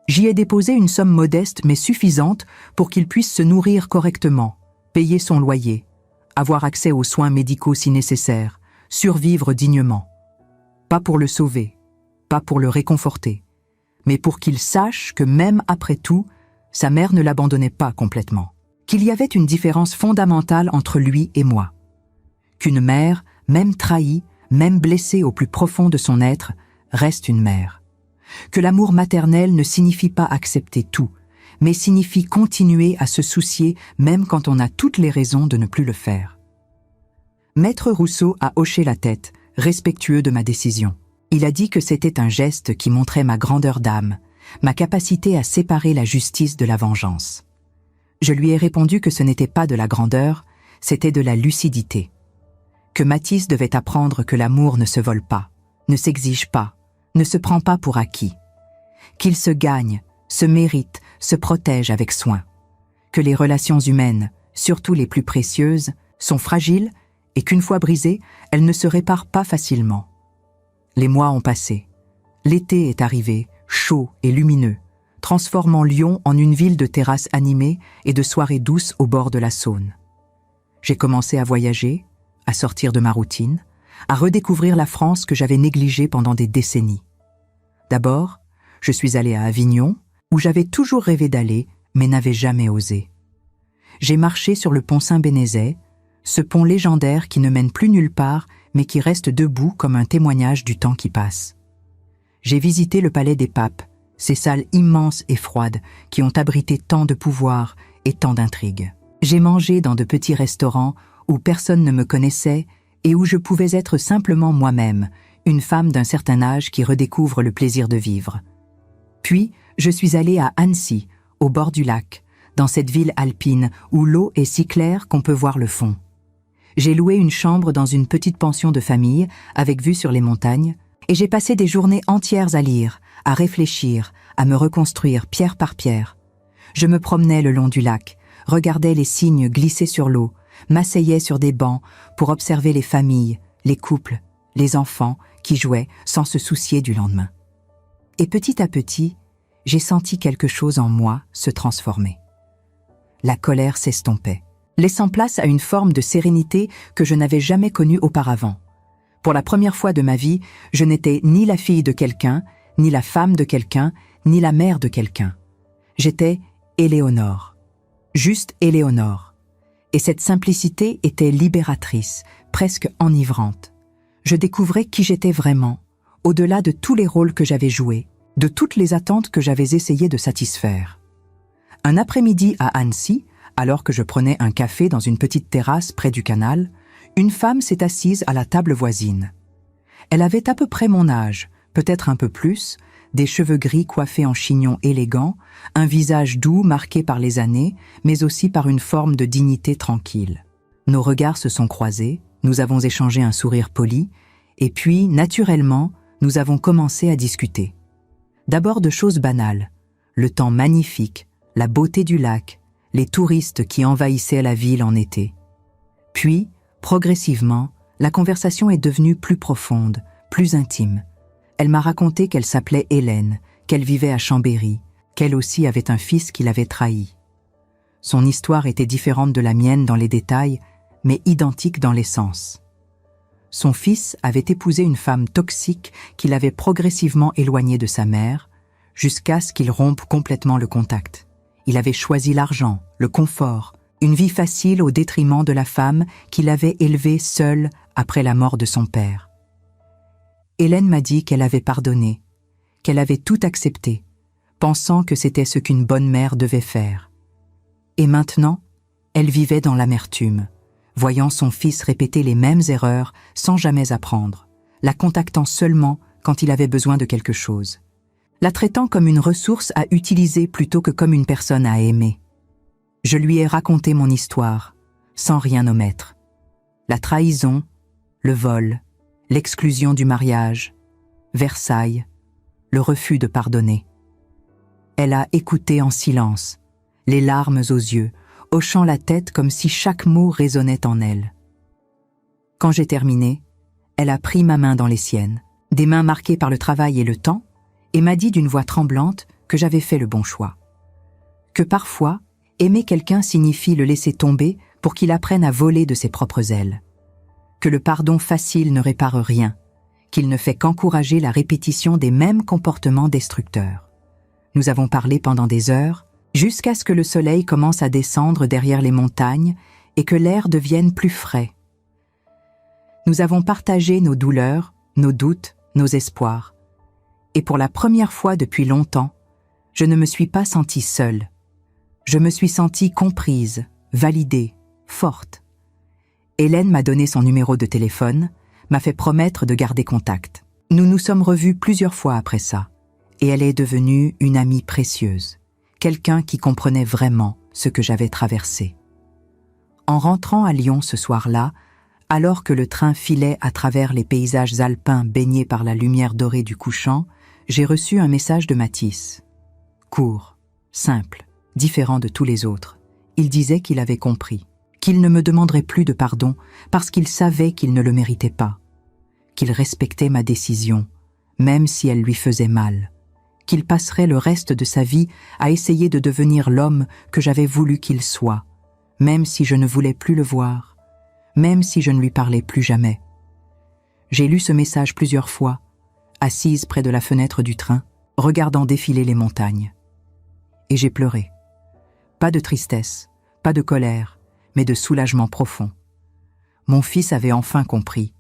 J'y ai déposé une somme modeste mais suffisante pour qu'il puisse se nourrir correctement, payer son loyer, avoir accès aux soins médicaux si nécessaire, survivre dignement. Pas pour le sauver, pas pour le réconforter, mais pour qu'il sache que même après tout, sa mère ne l'abandonnait pas complètement, qu'il y avait une différence fondamentale entre lui et moi, qu'une mère, même trahie, même blessée au plus profond de son être, reste une mère, que l'amour maternel ne signifie pas accepter tout, mais signifie continuer à se soucier même quand on a toutes les raisons de ne plus le faire. Maître Rousseau a hoché la tête, respectueux de ma décision. Il a dit que c'était un geste qui montrait ma grandeur d'âme, ma capacité à séparer la justice de la vengeance. Je lui ai répondu que ce n'était pas de la grandeur, c'était de la lucidité. Que Matisse devait apprendre que l'amour ne se vole pas, ne s'exige pas, ne se prend pas pour acquis. Qu'il se gagne, se mérite, se protège avec soin. Que les relations humaines, surtout les plus précieuses, sont fragiles et qu'une fois brisées, elles ne se réparent pas facilement. Les mois ont passé. L'été est arrivé, chaud et lumineux, transformant Lyon en une ville de terrasses animées et de soirées douces au bord de la Saône. J'ai commencé à voyager, à sortir de ma routine, à redécouvrir la France que j'avais négligée pendant des décennies. D'abord, je suis allée à Avignon, où j'avais toujours rêvé d'aller, mais n'avais jamais osé. J'ai marché sur le pont Saint-Bénézet, ce pont légendaire qui ne mène plus nulle part, mais qui reste debout comme un témoignage du temps qui passe. J'ai visité le palais des papes, ces salles immenses et froides qui ont abrité tant de pouvoir et tant d'intrigues. J'ai mangé dans de petits restaurants où personne ne me connaissait et où je pouvais être simplement moi-même, une femme d'un certain âge qui redécouvre le plaisir de vivre. Puis, je suis allée à Annecy, au bord du lac, dans cette ville alpine où l'eau est si claire qu'on peut voir le fond. J'ai loué une chambre dans une petite pension de famille avec vue sur les montagnes et j'ai passé des journées entières à lire, à réfléchir, à me reconstruire pierre par pierre. Je me promenais le long du lac, regardais les cygnes glisser sur l'eau, m'asseyais sur des bancs pour observer les familles, les couples, les enfants qui jouaient sans se soucier du lendemain. Et petit à petit, j'ai senti quelque chose en moi se transformer. La colère s'estompait, laissant place à une forme de sérénité que je n'avais jamais connue auparavant. Pour la première fois de ma vie, je n'étais ni la fille de quelqu'un, ni la femme de quelqu'un, ni la mère de quelqu'un. J'étais Éléonore, juste Éléonore. Et cette simplicité était libératrice, presque enivrante. Je découvrais qui j'étais vraiment, au-delà de tous les rôles que j'avais joués, de toutes les attentes que j'avais essayé de satisfaire. Un après-midi à Annecy, alors que je prenais un café dans une petite terrasse près du canal, une femme s'est assise à la table voisine. Elle avait à peu près mon âge, peut-être un peu plus, des cheveux gris coiffés en chignon élégant, un visage doux marqué par les années, mais aussi par une forme de dignité tranquille. Nos regards se sont croisés, nous avons échangé un sourire poli, et puis, naturellement, nous avons commencé à discuter. D'abord de choses banales, le temps magnifique, la beauté du lac, les touristes qui envahissaient la ville en été. Puis, progressivement, la conversation est devenue plus profonde, plus intime. Elle m'a raconté qu'elle s'appelait Hélène, qu'elle vivait à Chambéry, qu'elle aussi avait un fils qui l'avait trahi. Son histoire était différente de la mienne dans les détails, mais identique dans l'essence. Son fils avait épousé une femme toxique qui l'avait progressivement éloigné de sa mère, jusqu'à ce qu'il rompe complètement le contact. Il avait choisi l'argent, le confort, une vie facile au détriment de la femme qu'il avait élevée seule après la mort de son père. Hélène m'a dit qu'elle avait pardonné, qu'elle avait tout accepté, pensant que c'était ce qu'une bonne mère devait faire. Et maintenant, elle vivait dans l'amertume, voyant son fils répéter les mêmes erreurs sans jamais apprendre, la contactant seulement quand il avait besoin de quelque chose, la traitant comme une ressource à utiliser plutôt que comme une personne à aimer. Je lui ai raconté mon histoire, sans rien omettre. La trahison, le vol, l'exclusion du mariage, Versailles, le refus de pardonner. Elle a écouté en silence, les larmes aux yeux, hochant la tête comme si chaque mot résonnait en elle. Quand j'ai terminé, elle a pris ma main dans les siennes, des mains marquées par le travail et le temps, et m'a dit d'une voix tremblante que j'avais fait le bon choix. Que parfois, aimer quelqu'un signifie le laisser tomber pour qu'il apprenne à voler de ses propres ailes. Que le pardon facile ne répare rien, qu'il ne fait qu'encourager la répétition des mêmes comportements destructeurs. Nous avons parlé pendant des heures, jusqu'à ce que le soleil commence à descendre derrière les montagnes et que l'air devienne plus frais. Nous avons partagé nos douleurs, nos doutes, nos espoirs. Et pour la première fois depuis longtemps, je ne me suis pas sentie seule. Je me suis sentie comprise, validée, forte. Hélène m'a donné son numéro de téléphone, m'a fait promettre de garder contact. Nous nous sommes revus plusieurs fois après ça, et elle est devenue une amie précieuse, quelqu'un qui comprenait vraiment ce que j'avais traversé. En rentrant à Lyon ce soir-là, alors que le train filait à travers les paysages alpins baignés par la lumière dorée du couchant, j'ai reçu un message de Mathis. Court, simple, différent de tous les autres. Il disait qu'il avait compris, qu'il ne me demanderait plus de pardon parce qu'il savait qu'il ne le méritait pas, qu'il respectait ma décision, même si elle lui faisait mal, qu'il passerait le reste de sa vie à essayer de devenir l'homme que j'avais voulu qu'il soit, même si je ne voulais plus le voir, même si je ne lui parlais plus jamais. J'ai lu ce message plusieurs fois, assise près de la fenêtre du train, regardant défiler les montagnes. Et j'ai pleuré. Pas de tristesse, pas de colère, mais de soulagement profond. Mon fils avait enfin compris.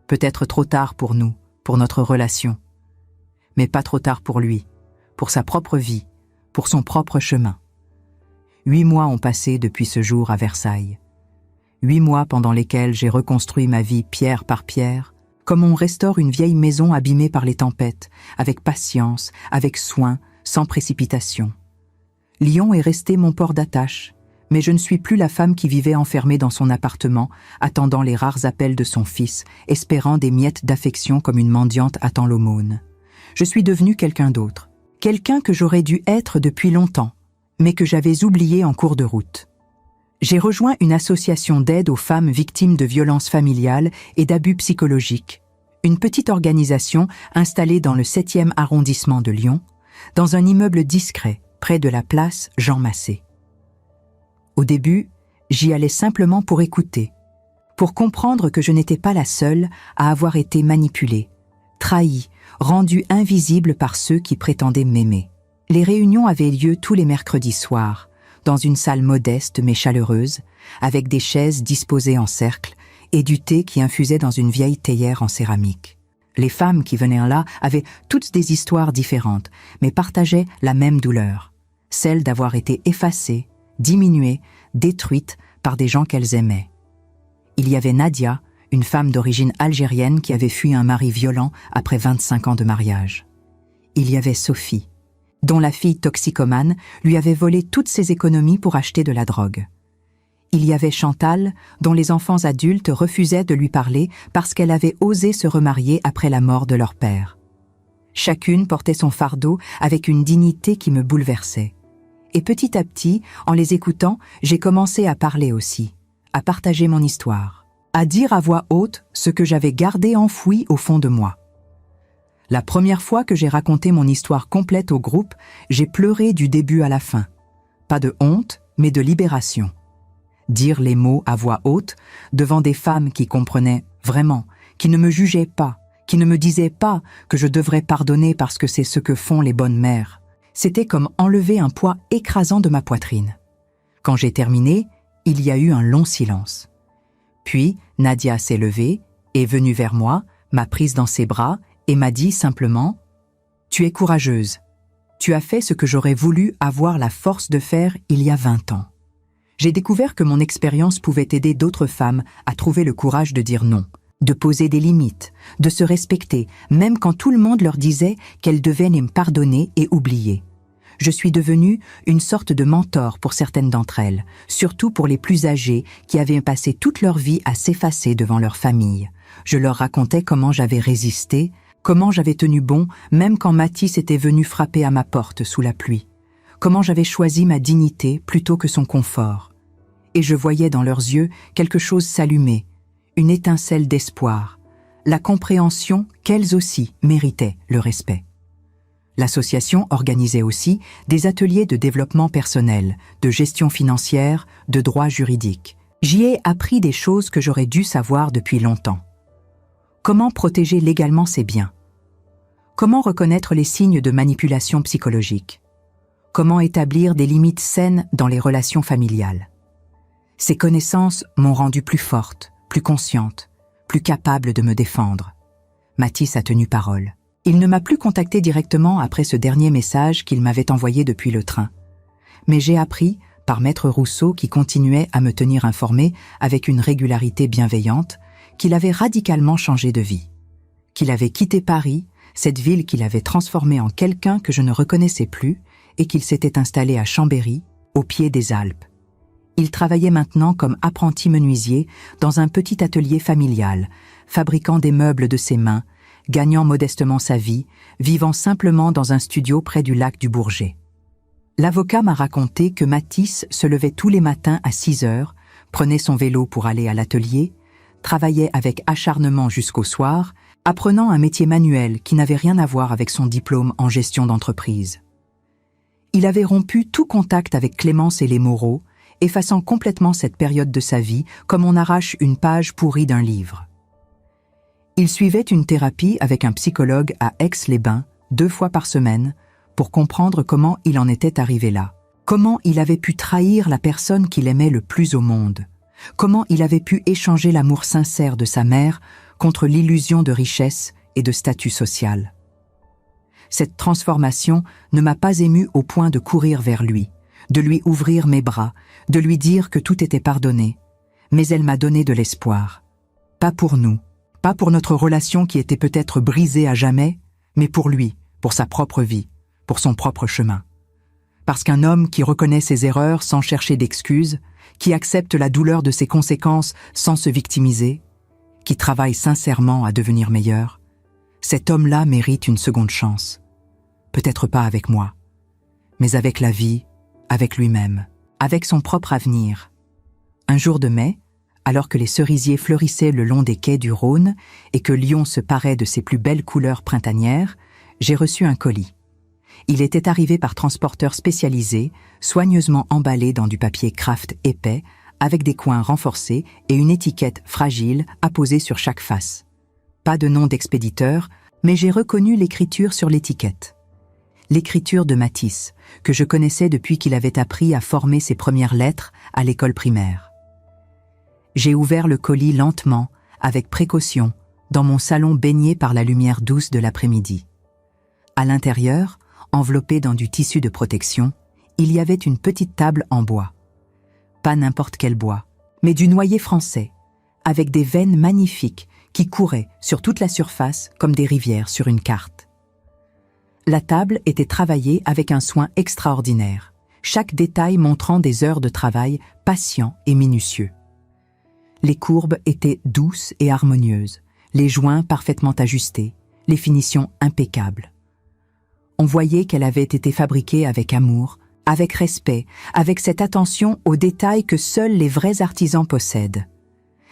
Peut-être trop tard pour nous, pour notre relation. Mais pas trop tard pour lui, pour sa propre vie, pour son propre chemin. 8 mois ont passé depuis ce jour à Versailles. 8 mois pendant lesquels j'ai reconstruit ma vie pierre par pierre, comme on restaure une vieille maison abîmée par les tempêtes, avec patience, avec soin, sans précipitation. Lyon est resté mon port d'attache, mais je ne suis plus la femme qui vivait enfermée dans son appartement, attendant les rares appels de son fils, espérant des miettes d'affection comme une mendiante attend l'aumône. Je suis devenue quelqu'un d'autre, quelqu'un que j'aurais dû être depuis longtemps, mais que j'avais oublié en cours de route. J'ai rejoint une association d'aide aux femmes victimes de violences familiales et d'abus psychologiques, une petite organisation installée dans le 7e arrondissement de Lyon, dans un immeuble discret, près de la place Jean Massé. Au début, j'y allais simplement pour écouter, pour comprendre que je n'étais pas la seule à avoir été manipulée, trahie, rendue invisible par ceux qui prétendaient m'aimer. Les réunions avaient lieu tous les mercredis soirs, dans une salle modeste mais chaleureuse, avec des chaises disposées en cercle et du thé qui infusait dans une vieille théière en céramique. Les femmes qui venaient là avaient toutes des histoires différentes, mais partageaient la même douleur, celle d'avoir été effacées, diminuées, détruites par des gens qu'elles aimaient. Il y avait Nadia, une femme d'origine algérienne qui avait fui un mari violent après 25 ans de mariage. Il y avait Sophie, dont la fille toxicomane lui avait volé toutes ses économies pour acheter de la drogue. Il y avait Chantal, dont les enfants adultes refusaient de lui parler parce qu'elle avait osé se remarier après la mort de leur père. Chacune portait son fardeau avec une dignité qui me bouleversait. Et petit à petit, en les écoutant, j'ai commencé à parler aussi, à partager mon histoire, à dire à voix haute ce que j'avais gardé enfoui au fond de moi. La première fois que j'ai raconté mon histoire complète au groupe, j'ai pleuré du début à la fin. Pas de honte, mais de libération. Dire les mots à voix haute, devant des femmes qui comprenaient vraiment, qui ne me jugeaient pas, qui ne me disaient pas que je devrais pardonner parce que c'est ce que font les bonnes mères. C'était comme enlever un poids écrasant de ma poitrine. Quand j'ai terminé, il y a eu un long silence. Puis, Nadia s'est levée, est venue vers moi, m'a prise dans ses bras et m'a dit simplement « Tu es courageuse. Tu as fait ce que j'aurais voulu avoir la force de faire il y a 20 ans. » J'ai découvert que mon expérience pouvait aider d'autres femmes à trouver le courage de dire non, de poser des limites, de se respecter, même quand tout le monde leur disait qu'elles devaient me pardonner et oublier. Je suis devenue une sorte de mentor pour certaines d'entre elles, surtout pour les plus âgées qui avaient passé toute leur vie à s'effacer devant leur famille. Je leur racontais comment j'avais résisté, comment j'avais tenu bon même quand Mathis était venu frapper à ma porte sous la pluie, comment j'avais choisi ma dignité plutôt que son confort. Et je voyais dans leurs yeux quelque chose s'allumer, une étincelle d'espoir, la compréhension qu'elles aussi méritaient le respect. L'association organisait aussi des ateliers de développement personnel, de gestion financière, de droit juridique. J'y ai appris des choses que j'aurais dû savoir depuis longtemps. Comment protéger légalement ses biens? Comment reconnaître les signes de manipulation psychologique? Comment établir des limites saines dans les relations familiales? Ces connaissances m'ont rendue plus forte, plus consciente, plus capable de me défendre. Mathis a tenu parole. Il ne m'a plus contacté directement après ce dernier message qu'il m'avait envoyé depuis le train. Mais j'ai appris, par Maître Rousseau qui continuait à me tenir informée avec une régularité bienveillante, qu'il avait radicalement changé de vie. Qu'il avait quitté Paris, cette ville qu'il avait transformée en quelqu'un que je ne reconnaissais plus, et qu'il s'était installé à Chambéry, au pied des Alpes. Il travaillait maintenant comme apprenti menuisier dans un petit atelier familial, fabriquant des meubles de ses mains, gagnant modestement sa vie, vivant simplement dans un studio près du lac du Bourget. L'avocat m'a raconté que Mathis se levait tous les matins à 6 heures, prenait son vélo pour aller à l'atelier, travaillait avec acharnement jusqu'au soir, apprenant un métier manuel qui n'avait rien à voir avec son diplôme en gestion d'entreprise. Il avait rompu tout contact avec Clémence et les Moreau, effaçant complètement cette période de sa vie comme on arrache une page pourrie d'un livre. Il suivait une thérapie avec un psychologue à Aix-les-Bains, 2 fois par semaine, pour comprendre comment il en était arrivé là, comment il avait pu trahir la personne qu'il aimait le plus au monde, comment il avait pu échanger l'amour sincère de sa mère contre l'illusion de richesse et de statut social. Cette transformation ne m'a pas émue au point de courir vers lui, de lui ouvrir mes bras, de lui dire que tout était pardonné, mais elle m'a donné de l'espoir. Pas pour nous, pas pour notre relation qui était peut-être brisée à jamais, mais pour lui, pour sa propre vie, pour son propre chemin. Parce qu'un homme qui reconnaît ses erreurs sans chercher d'excuses, qui accepte la douleur de ses conséquences sans se victimiser, qui travaille sincèrement à devenir meilleur, cet homme-là mérite une seconde chance. Peut-être pas avec moi, mais avec la vie, avec lui-même, avec son propre avenir. Un jour de mai, alors que les cerisiers fleurissaient le long des quais du Rhône et que Lyon se parait de ses plus belles couleurs printanières, j'ai reçu un colis. Il était arrivé par transporteur spécialisé, soigneusement emballé dans du papier kraft épais, avec des coins renforcés et une étiquette fragile apposée sur chaque face. Pas de nom d'expéditeur, mais j'ai reconnu l'écriture sur l'étiquette. L'écriture de Matisse, que je connaissais depuis qu'il avait appris à former ses premières lettres à l'école primaire. J'ai ouvert le colis lentement, avec précaution, dans mon salon baigné par la lumière douce de l'après-midi. À l'intérieur, enveloppé dans du tissu de protection, il y avait une petite table en bois. Pas n'importe quel bois, mais du noyer français, avec des veines magnifiques qui couraient sur toute la surface comme des rivières sur une carte. La table était travaillée avec un soin extraordinaire, chaque détail montrant des heures de travail patient et minutieux. Les courbes étaient douces et harmonieuses, les joints parfaitement ajustés, les finitions impeccables. On voyait qu'elle avait été fabriquée avec amour, avec respect, avec cette attention aux détails que seuls les vrais artisans possèdent.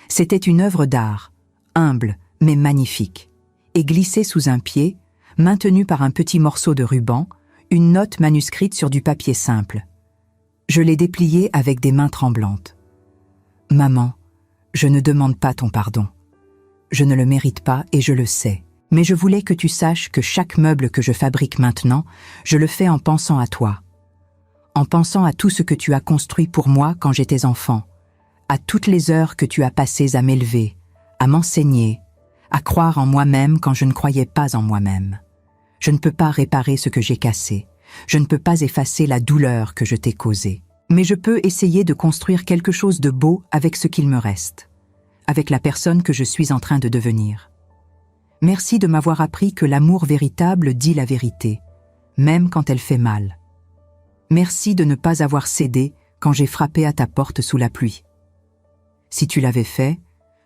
C'était une œuvre d'art, humble mais magnifique, et glissée sous un pied, maintenue par un petit morceau de ruban, une note manuscrite sur du papier simple. Je l'ai dépliée avec des mains tremblantes. « Maman, je ne demande pas ton pardon. Je ne le mérite pas et je le sais. Mais je voulais que tu saches que chaque meuble que je fabrique maintenant, je le fais en pensant à toi. En pensant à tout ce que tu as construit pour moi quand j'étais enfant, à toutes les heures que tu as passées à m'élever, à m'enseigner, à croire en moi-même quand je ne croyais pas en moi-même. Je ne peux pas réparer ce que j'ai cassé. Je ne peux pas effacer la douleur que je t'ai causée. Mais je peux essayer de construire quelque chose de beau avec ce qu'il me reste, avec la personne que je suis en train de devenir. Merci de m'avoir appris que l'amour véritable dit la vérité, même quand elle fait mal. Merci de ne pas avoir cédé quand j'ai frappé à ta porte sous la pluie. Si tu l'avais fait,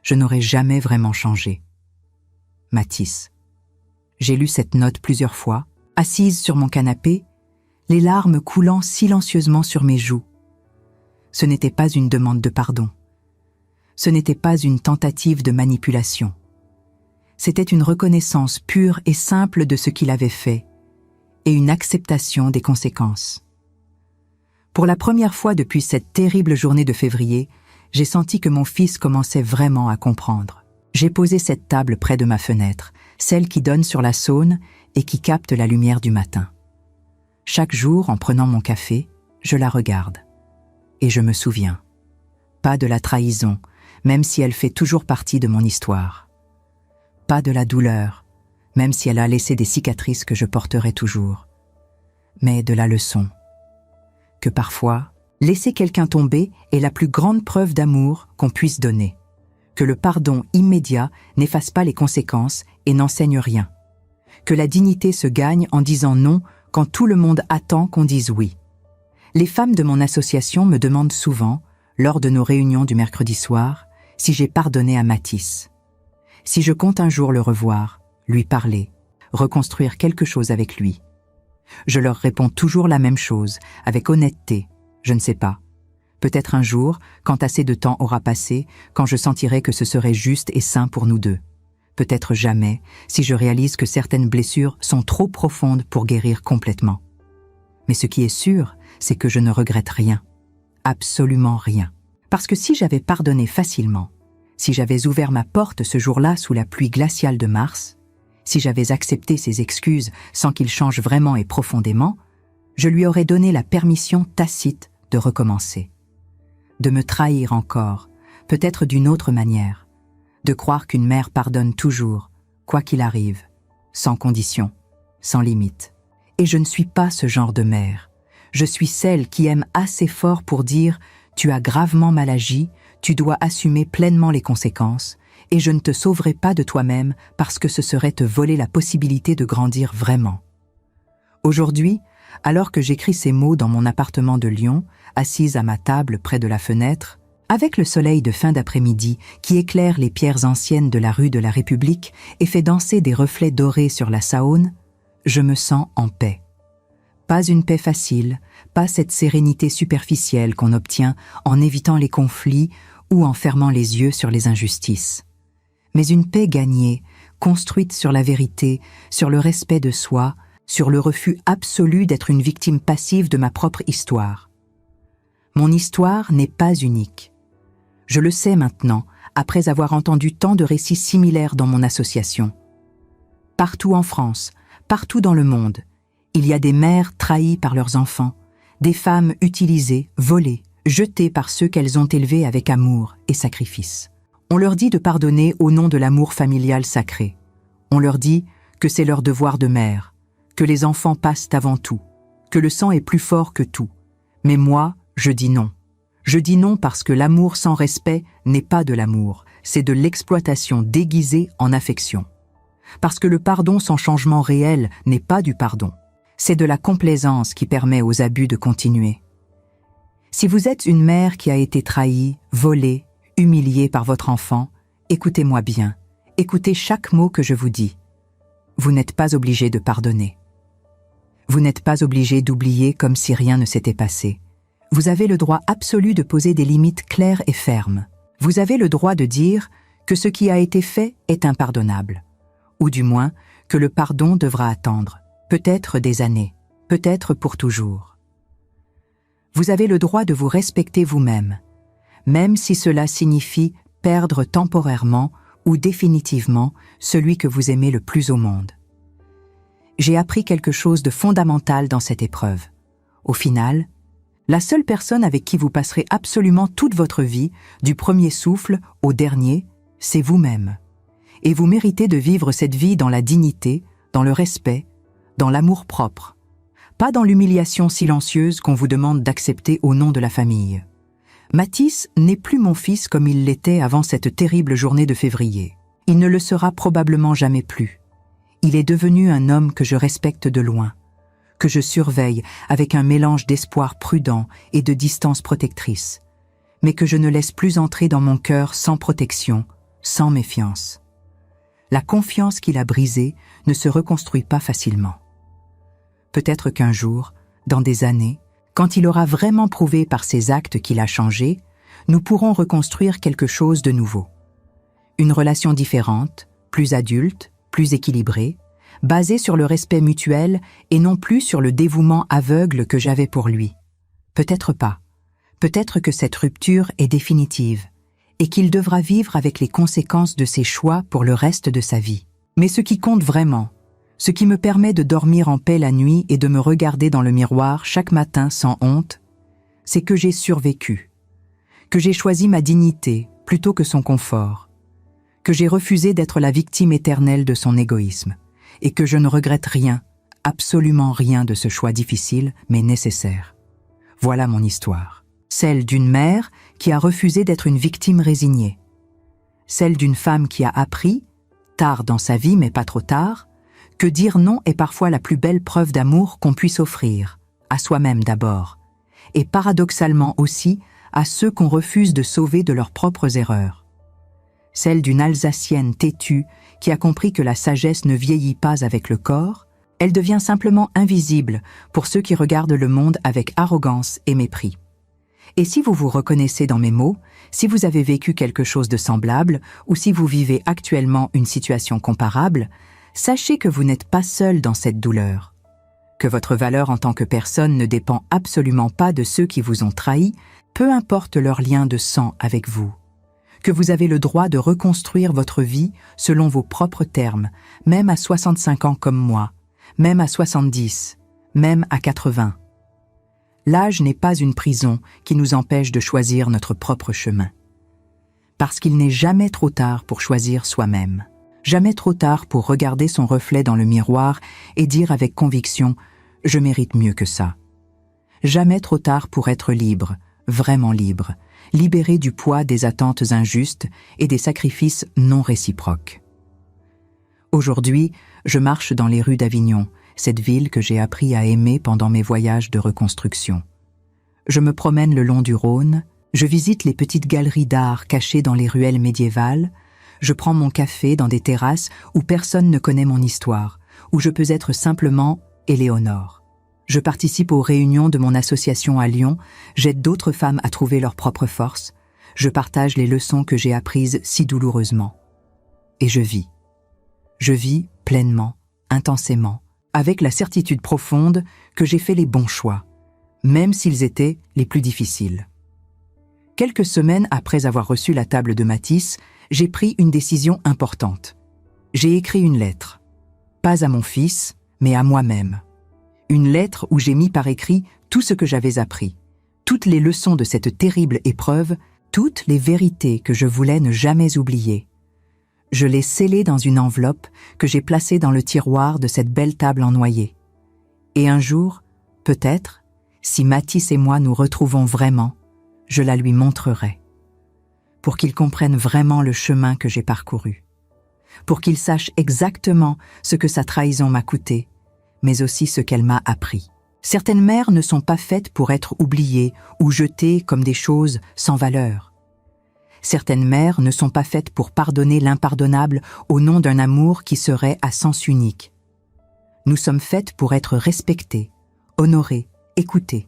je n'aurais jamais vraiment changé. Matisse. J'ai lu cette note plusieurs fois, assise sur mon canapé, les larmes coulant silencieusement sur mes joues. Ce n'était pas une demande de pardon. Ce n'était pas une tentative de manipulation. C'était une reconnaissance pure et simple de ce qu'il avait fait et une acceptation des conséquences. Pour la première fois depuis cette terrible journée de février, j'ai senti que mon fils commençait vraiment à comprendre. J'ai posé cette table près de ma fenêtre, celle qui donne sur la Saône et qui capte la lumière du matin. Chaque jour, en prenant mon café, je la regarde. Et je me souviens. Pas de la trahison, même si elle fait toujours partie de mon histoire. Pas de la douleur, même si elle a laissé des cicatrices que je porterai toujours. Mais de la leçon. Que parfois, laisser quelqu'un tomber est la plus grande preuve d'amour qu'on puisse donner. Que le pardon immédiat n'efface pas les conséquences et n'enseigne rien. Que la dignité se gagne en disant non quand tout le monde attend qu'on dise oui. Les femmes de mon association me demandent souvent, lors de nos réunions du mercredi soir, si j'ai pardonné à Matisse. Si je compte un jour le revoir, lui parler, reconstruire quelque chose avec lui. Je leur réponds toujours la même chose, avec honnêteté, je ne sais pas. Peut-être un jour, quand assez de temps aura passé, quand je sentirai que ce serait juste et sain pour nous deux. Peut-être jamais, si je réalise que certaines blessures sont trop profondes pour guérir complètement. Mais ce qui est sûr, c'est que je ne regrette rien. Absolument rien. Parce que si j'avais pardonné facilement, si j'avais ouvert ma porte ce jour-là sous la pluie glaciale de mars, si j'avais accepté ses excuses sans qu'il change vraiment et profondément, je lui aurais donné la permission tacite de recommencer. De me trahir encore, peut-être d'une autre manière, de croire qu'une mère pardonne toujours, quoi qu'il arrive, sans condition, sans limite. Et je ne suis pas ce genre de mère. Je suis celle qui aime assez fort pour dire « tu as gravement mal agi, tu dois assumer pleinement les conséquences, et je ne te sauverai pas de toi-même parce que ce serait te voler la possibilité de grandir vraiment. » Aujourd'hui, alors que j'écris ces mots dans mon appartement de Lyon, assise à ma table près de la fenêtre, avec le soleil de fin d'après-midi qui éclaire les pierres anciennes de la rue de la République et fait danser des reflets dorés sur la Saône, je me sens en paix. Pas une paix facile, pas cette sérénité superficielle qu'on obtient en évitant les conflits ou en fermant les yeux sur les injustices. Mais une paix gagnée, construite sur la vérité, sur le respect de soi, sur le refus absolu d'être une victime passive de ma propre histoire. Mon histoire n'est pas unique. Je le sais maintenant, après avoir entendu tant de récits similaires dans mon association. Partout en France, partout dans le monde, il y a des mères trahies par leurs enfants, des femmes utilisées, volées, jetées par ceux qu'elles ont élevées avec amour et sacrifice. On leur dit de pardonner au nom de l'amour familial sacré. On leur dit que c'est leur devoir de mère, que les enfants passent avant tout, que le sang est plus fort que tout. Mais moi, je dis non. Je dis non parce que l'amour sans respect n'est pas de l'amour, c'est de l'exploitation déguisée en affection. Parce que le pardon sans changement réel n'est pas du pardon. C'est de la complaisance qui permet aux abus de continuer. Si vous êtes une mère qui a été trahie, volée, humiliée par votre enfant, écoutez-moi bien, écoutez chaque mot que je vous dis. Vous n'êtes pas obligé de pardonner. Vous n'êtes pas obligé d'oublier comme si rien ne s'était passé. Vous avez le droit absolu de poser des limites claires et fermes. Vous avez le droit de dire que ce qui a été fait est impardonnable. Ou du moins, que le pardon devra attendre, peut-être des années, peut-être pour toujours. Vous avez le droit de vous respecter vous-même, même si cela signifie perdre temporairement ou définitivement celui que vous aimez le plus au monde. J'ai appris quelque chose de fondamental dans cette épreuve. Au final, la seule personne avec qui vous passerez absolument toute votre vie, du premier souffle au dernier, c'est vous-même. Et vous méritez de vivre cette vie dans la dignité, dans le respect, dans l'amour-propre, pas dans l'humiliation silencieuse qu'on vous demande d'accepter au nom de la famille. Mathis n'est plus mon fils comme il l'était avant cette terrible journée de février. Il ne le sera probablement jamais plus. Il est devenu un homme que je respecte de loin, que je surveille avec un mélange d'espoir prudent et de distance protectrice, mais que je ne laisse plus entrer dans mon cœur sans protection, sans méfiance. La confiance qu'il a brisée ne se reconstruit pas facilement. Peut-être qu'un jour, dans des années, quand il aura vraiment prouvé par ses actes qu'il a changé, nous pourrons reconstruire quelque chose de nouveau. Une relation différente, plus adulte, plus équilibrée, basée sur le respect mutuel et non plus sur le dévouement aveugle que j'avais pour lui. Peut-être pas. Peut-être que cette rupture est définitive et qu'il devra vivre avec les conséquences de ses choix pour le reste de sa vie. Mais ce qui compte vraiment, ce qui me permet de dormir en paix la nuit et de me regarder dans le miroir chaque matin sans honte, c'est que j'ai survécu, que j'ai choisi ma dignité plutôt que son confort, que j'ai refusé d'être la victime éternelle de son égoïsme, et que je ne regrette rien, absolument rien de ce choix difficile mais nécessaire. Voilà mon histoire. Celle d'une mère qui a refusé d'être une victime résignée. Celle d'une femme qui a appris, tard dans sa vie mais pas trop tard, que dire non est parfois la plus belle preuve d'amour qu'on puisse offrir, à soi-même d'abord, et paradoxalement aussi à ceux qu'on refuse de sauver de leurs propres erreurs. Celle d'une Alsacienne têtue qui a compris que la sagesse ne vieillit pas avec le corps, elle devient simplement invisible pour ceux qui regardent le monde avec arrogance et mépris. Et si vous vous reconnaissez dans mes mots, si vous avez vécu quelque chose de semblable ou si vous vivez actuellement une situation comparable, sachez que vous n'êtes pas seul dans cette douleur, que votre valeur en tant que personne ne dépend absolument pas de ceux qui vous ont trahi, peu importe leur lien de sang avec vous, que vous avez le droit de reconstruire votre vie selon vos propres termes, même à 65 ans comme moi, même à 70, même à 80. L'âge n'est pas une prison qui nous empêche de choisir notre propre chemin. Parce qu'il n'est jamais trop tard pour choisir soi-même. Jamais trop tard pour regarder son reflet dans le miroir et dire avec conviction « Je mérite mieux que ça ». Jamais trop tard pour être libre, vraiment libre, libéré du poids des attentes injustes et des sacrifices non réciproques. Aujourd'hui, je marche dans les rues d'Avignon, cette ville que j'ai appris à aimer pendant mes voyages de reconstruction. Je me promène le long du Rhône, je visite les petites galeries d'art cachées dans les ruelles médiévales, je prends mon café dans des terrasses où personne ne connaît mon histoire, où je peux être simplement Éléonore. Je participe aux réunions de mon association à Lyon, j'aide d'autres femmes à trouver leur propre force, je partage les leçons que j'ai apprises si douloureusement. Et je vis. Je vis pleinement, intensément, avec la certitude profonde que j'ai fait les bons choix, même s'ils étaient les plus difficiles. Quelques semaines après avoir reçu la table de Matisse, j'ai pris une décision importante. J'ai écrit une lettre, pas à mon fils, mais à moi-même. Une lettre où j'ai mis par écrit tout ce que j'avais appris, toutes les leçons de cette terrible épreuve, toutes les vérités que je voulais ne jamais oublier. Je l'ai scellée dans une enveloppe que j'ai placée dans le tiroir de cette belle table en noyer. Et un jour, peut-être, si Matisse et moi nous retrouvons vraiment, je la lui montrerai. Pour qu'il comprenne vraiment le chemin que j'ai parcouru. Pour qu'il sache exactement ce que sa trahison m'a coûté, mais aussi ce qu'elle m'a appris. Certaines mères ne sont pas faites pour être oubliées ou jetées comme des choses sans valeur. Certaines mères ne sont pas faites pour pardonner l'impardonnable au nom d'un amour qui serait à sens unique. Nous sommes faites pour être respectées, honorées, écoutées.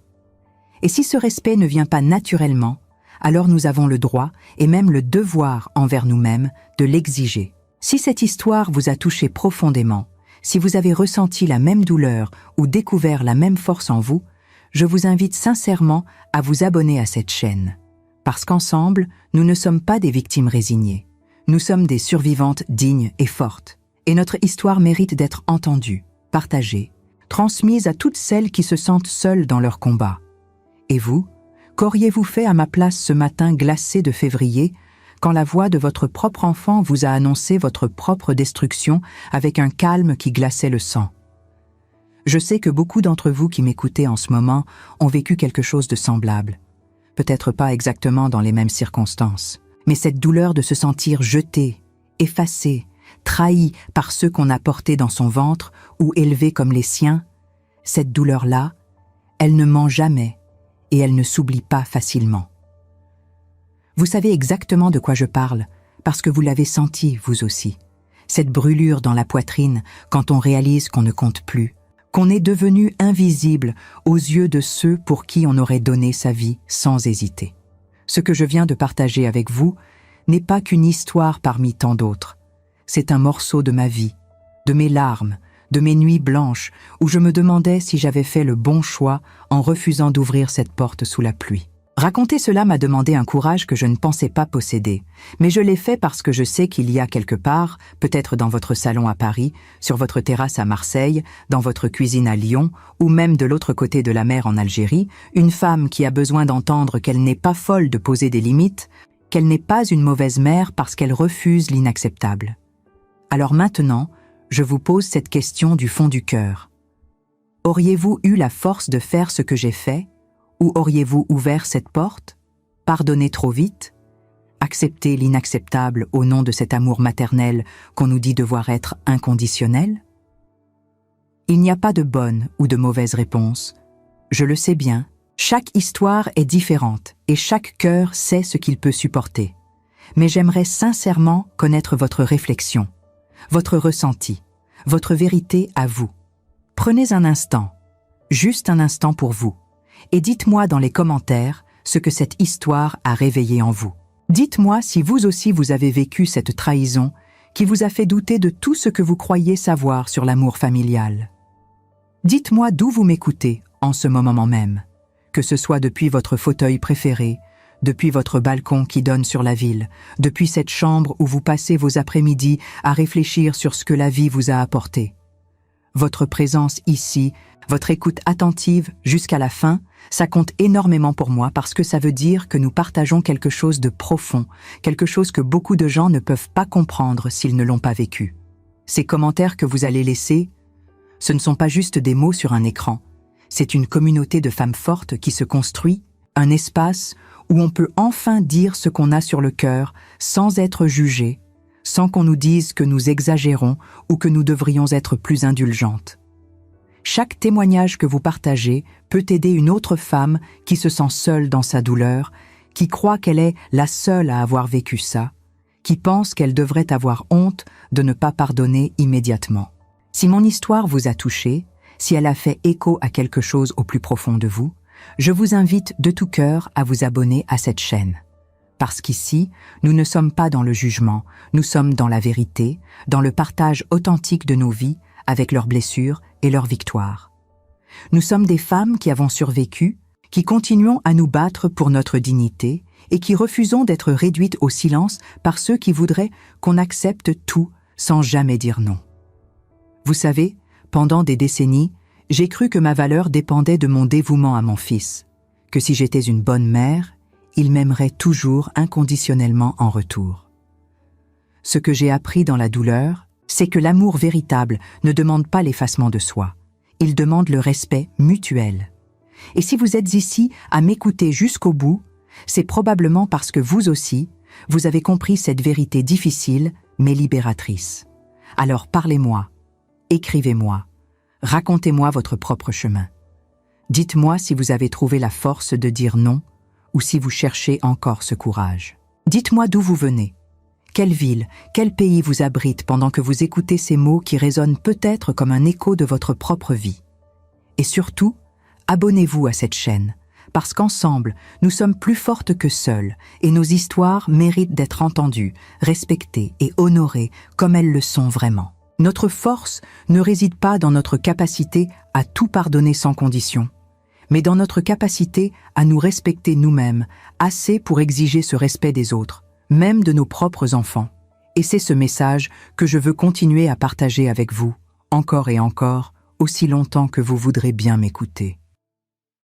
Et si ce respect ne vient pas naturellement, alors nous avons le droit et même le devoir envers nous-mêmes de l'exiger. Si cette histoire vous a touché profondément, si vous avez ressenti la même douleur ou découvert la même force en vous, je vous invite sincèrement à vous abonner à cette chaîne. Parce qu'ensemble, nous ne sommes pas des victimes résignées. Nous sommes des survivantes dignes et fortes. Et notre histoire mérite d'être entendue, partagée, transmise à toutes celles qui se sentent seules dans leur combat. Et vous, qu'auriez-vous fait à ma place ce matin glacé de février, quand la voix de votre propre enfant vous a annoncé votre propre destruction avec un calme qui glaçait le sang? Je sais que beaucoup d'entre vous qui m'écoutez en ce moment ont vécu quelque chose de semblable. Peut-être pas exactement dans les mêmes circonstances, mais cette douleur de se sentir jeté, effacé, trahi par ceux qu'on a portés dans son ventre ou élevés comme les siens, cette douleur-là, elle ne ment jamais et elle ne s'oublie pas facilement. Vous savez exactement de quoi je parle, parce que vous l'avez senti, vous aussi. Cette brûlure dans la poitrine quand on réalise qu'on ne compte plus, qu'on est devenu invisible aux yeux de ceux pour qui on aurait donné sa vie sans hésiter. Ce que je viens de partager avec vous n'est pas qu'une histoire parmi tant d'autres. C'est un morceau de ma vie, de mes larmes, de mes nuits blanches où je me demandais si j'avais fait le bon choix en refusant d'ouvrir cette porte sous la pluie. Raconter cela m'a demandé un courage que je ne pensais pas posséder, mais je l'ai fait parce que je sais qu'il y a quelque part, peut-être dans votre salon à Paris, sur votre terrasse à Marseille, dans votre cuisine à Lyon, ou même de l'autre côté de la mer en Algérie, une femme qui a besoin d'entendre qu'elle n'est pas folle de poser des limites, qu'elle n'est pas une mauvaise mère parce qu'elle refuse l'inacceptable. Alors maintenant, je vous pose cette question du fond du cœur. Auriez-vous eu la force de faire ce que j'ai fait? Ou auriez-vous ouvert cette porte? Pardonné trop vite? Accepté l'inacceptable au nom de cet amour maternel qu'on nous dit devoir être inconditionnel? Il n'y a pas de bonne ou de mauvaise réponse. Je le sais bien, chaque histoire est différente et chaque cœur sait ce qu'il peut supporter. Mais j'aimerais sincèrement connaître votre réflexion, votre ressenti, votre vérité à vous. Prenez un instant, juste un instant pour vous, et dites-moi dans les commentaires ce que cette histoire a réveillé en vous. Dites-moi si vous aussi vous avez vécu cette trahison qui vous a fait douter de tout ce que vous croyiez savoir sur l'amour familial. Dites-moi d'où vous m'écoutez en ce moment même, que ce soit depuis votre fauteuil préféré, depuis votre balcon qui donne sur la ville, depuis cette chambre où vous passez vos après-midi à réfléchir sur ce que la vie vous a apporté. Votre présence ici, votre écoute attentive jusqu'à la fin, ça compte énormément pour moi parce que ça veut dire que nous partageons quelque chose de profond, quelque chose que beaucoup de gens ne peuvent pas comprendre s'ils ne l'ont pas vécu. Ces commentaires que vous allez laisser, ce ne sont pas juste des mots sur un écran. C'est une communauté de femmes fortes qui se construit, un espace où on peut enfin dire ce qu'on a sur le cœur sans être jugé, sans qu'on nous dise que nous exagérons ou que nous devrions être plus indulgentes. Chaque témoignage que vous partagez peut aider une autre femme qui se sent seule dans sa douleur, qui croit qu'elle est la seule à avoir vécu ça, qui pense qu'elle devrait avoir honte de ne pas pardonner immédiatement. Si mon histoire vous a touché, si elle a fait écho à quelque chose au plus profond de vous, je vous invite de tout cœur à vous abonner à cette chaîne. Parce qu'ici, nous ne sommes pas dans le jugement, nous sommes dans la vérité, dans le partage authentique de nos vies avec leurs blessures et leurs victoires. Nous sommes des femmes qui avons survécu, qui continuons à nous battre pour notre dignité et qui refusons d'être réduites au silence par ceux qui voudraient qu'on accepte tout sans jamais dire non. Vous savez, pendant des décennies, j'ai cru que ma valeur dépendait de mon dévouement à mon fils, que si j'étais une bonne mère, il m'aimerait toujours inconditionnellement en retour. Ce que j'ai appris dans la douleur, c'est que l'amour véritable ne demande pas l'effacement de soi, il demande le respect mutuel. Et si vous êtes ici à m'écouter jusqu'au bout, c'est probablement parce que vous aussi, vous avez compris cette vérité difficile mais libératrice. Alors parlez-moi, écrivez-moi, racontez-moi votre propre chemin. Dites-moi si vous avez trouvé la force de dire non ou si vous cherchez encore ce courage. Dites-moi d'où vous venez. Quelle ville, quel pays vous abrite pendant que vous écoutez ces mots qui résonnent peut-être comme un écho de votre propre vie. Et surtout, abonnez-vous à cette chaîne, parce qu'ensemble, nous sommes plus fortes que seules et nos histoires méritent d'être entendues, respectées et honorées comme elles le sont vraiment. Notre force ne réside pas dans notre capacité à tout pardonner sans condition, mais dans notre capacité à nous respecter nous-mêmes, assez pour exiger ce respect des autres, même de nos propres enfants. Et c'est ce message que je veux continuer à partager avec vous, encore et encore, aussi longtemps que vous voudrez bien m'écouter.